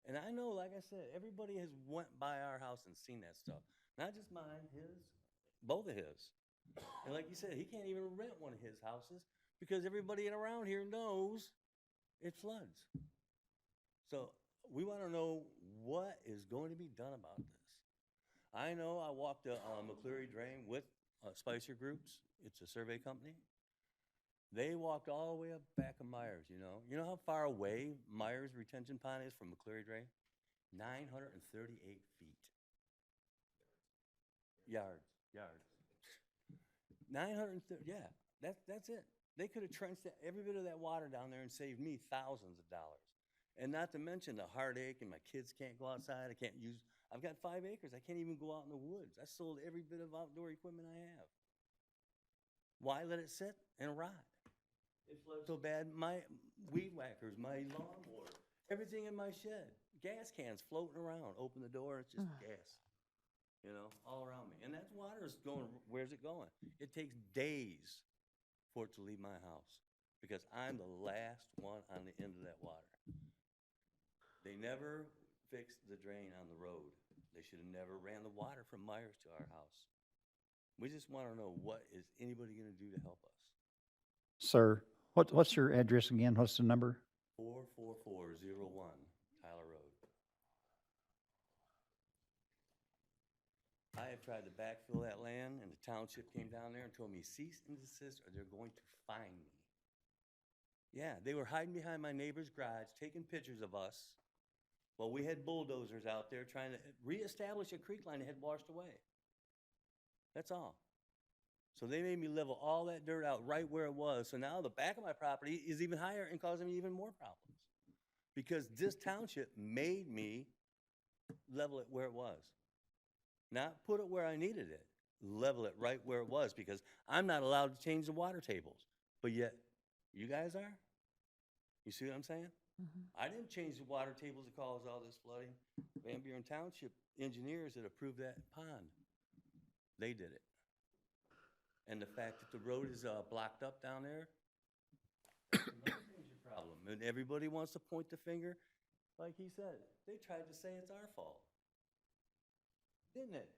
And I know, like I said, everybody has went by our house and seen that stuff. Not just mine, his, both of his. And like you said, he can't even rent one of his houses because everybody around here knows it floods. So we want to know what is going to be done about this. I know I walked the McCleary Drain with Spicer Groups. It's a survey company. They walked all the way up back of Myers, you know. You know how far away Myers Retention Pond is from McCleary Drain? 938 feet. Yards. 930, yeah, that's it. They could have trenched every bit of that water down there and saved me thousands of dollars. And not to mention the heartache, and my kids can't go outside. I've got 5 acres. I can't even go out in the woods. I sold every bit of outdoor equipment I have. Why let it sit and rot? It floods so bad, my weed whackers, my lawnmower, everything in my shed, gas cans floating around. Open the door, it's just gas, you know, all around me. And that water is going, where's it going? It takes days for it to leave my house because I'm the last one on the end of that water. They never fixed the drain on the road. They should have never ran the water from Myers to our house. We just want to know, what is anybody going to do to help us? Sir, what's your address again? What's the number? 44401 Tyler Road. I have tried to backfill that land, and the township came down there and told me, cease and desist, or they're going to fine me. Yeah, they were hiding behind my neighbor's garage, taking pictures of us, while we had bulldozers out there trying to reestablish a creek line that had washed away. That's all. So they made me level all that dirt out right where it was. So now the back of my property is even higher and causing me even more problems. Because this township made me level it where it was. Not put it where I needed it. Level it right where it was, because I'm not allowed to change the water tables. But yet, you guys are? You see what I'm saying? I didn't change the water tables that caused all this flooding. Van Buren Township engineers that approved that pond, they did it. And the fact that the road is blocked up down there, that's another major problem. And everybody wants to point the finger. Like he said, they tried to say it's our fault. Didn't it?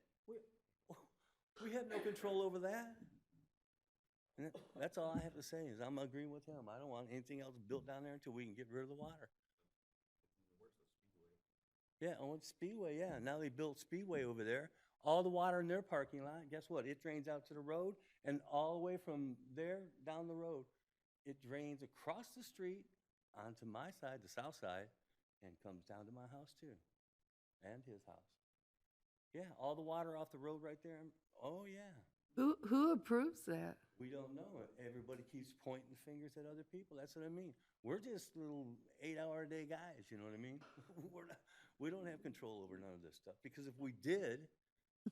We have no control over that. And that's all I have to say, is I'm agreeing with him. I don't want anything else built down there until we can get rid of the water. Yeah, on Speedway, yeah. Now they built Speedway over there. All the water in their parking lot, guess what? It drains out to the road, and all the way from there down the road, it drains across the street onto my side, the south side, and comes down to my house too, and his house. Yeah, all the water off the road right there. Oh, yeah. Who approves that? We don't know it. Everybody keeps pointing fingers at other people. That's what I mean. We're just little 8-hour-a-day guys, you know what I mean? We don't have control over none of this stuff, because if we did,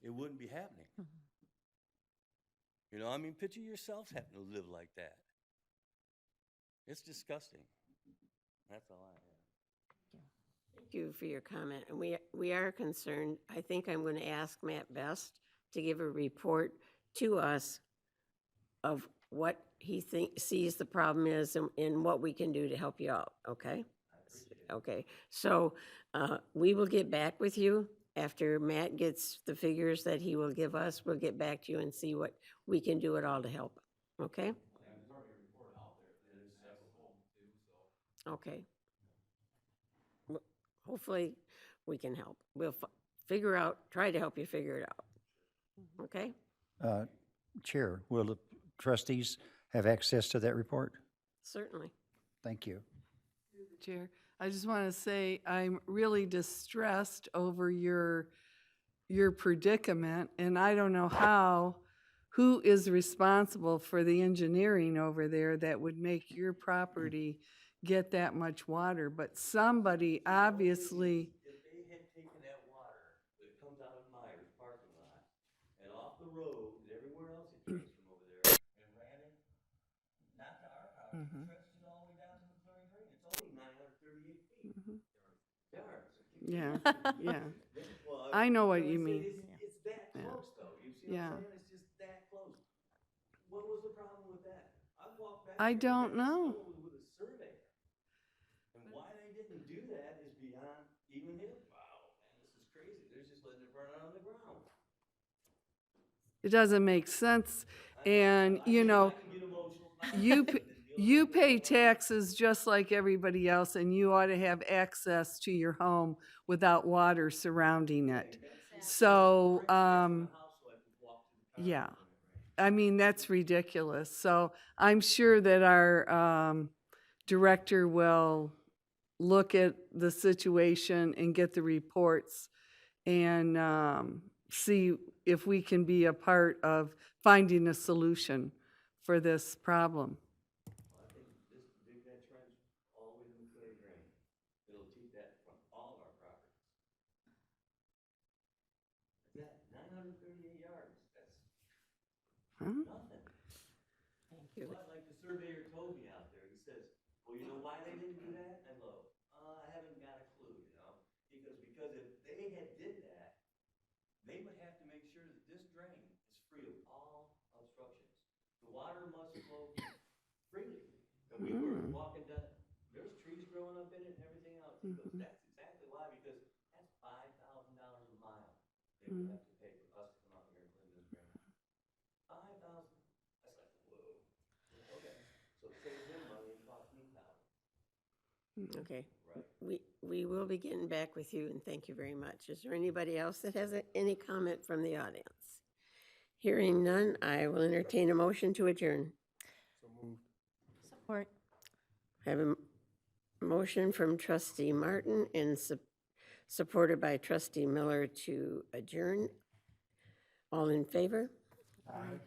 it wouldn't be happening. You know, I mean, picture yourselves having to live like that. It's disgusting. That's all I have. Thank you for your comment, and we are concerned. I think I'm going to ask Matt Best to give a report to us of what he sees the problem is, and what we can do to help you out, okay? Okay, so we will get back with you after Matt gets the figures that he will give us. We'll get back to you and see what we can do at all to help, okay? Okay. Hopefully, we can help. We'll try to help you figure it out, okay? Chair, will the trustees have access to that report? Certainly. Thank you. Chair, I just want to say I'm really distressed over your predicament, and I don't know who is responsible for the engineering over there that would make your property get that much water, but somebody obviously. If they had taken that water that comes out of Myers parking lot and off the road and everywhere else it comes from over there, and ran it, not to our house, stretched it all the way down to the Missouri Drain. It's only 938 feet. Yards. Yeah, yeah. Well, I know what I'm you saying mean. It's that Yeah. close, though. You see what Yeah. I'm saying? It's just that close. What was the problem with that? I walked back. I there, don't that know. stone was with a surveyor. And why they didn't do that is beyond even him. Wow, man, this is crazy. They're just letting it burn out on the ground. It doesn't make sense, and, you know, I can get emotional now. you pay taxes just like everybody else, and you ought to have access to your home without water surrounding it. So, yeah, I mean, that's ridiculous. So I'm sure that our director will look at the situation and get the reports and see if we can be a part of finding a solution for this problem. Well, I think this, dig that trench all the way to the Missouri Drain. It'll keep that from all of our properties. That's 938 yards. That's nothing. Thank you. But like the surveyor told me out there, he says, well, you know why they didn't do that? I go, I haven't got a clue, you know? Because if they had did that, they would have to make sure that this drain is free of all obstructions. The water must flow freely. And we were walking down, there's trees growing up in it and everything else. He goes, that's exactly they would have to pay for us to come out here and clean this drain. 5,000. I was like, whoa. Okay, so it saves him money and costs me $1,000. Okay. Right. We will be getting back with you, and thank you very much. Is there anybody else that has any comment from the audience? Hearing none, I will entertain a motion to adjourn. So moved. Support. I have a motion from trustee Martin and supported by trustee Miller to adjourn. All in favor? Aye.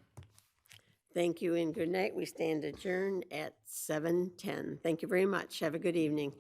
Thank you and good night. We stand adjourned at 7:10. Thank you very much. Have a good evening.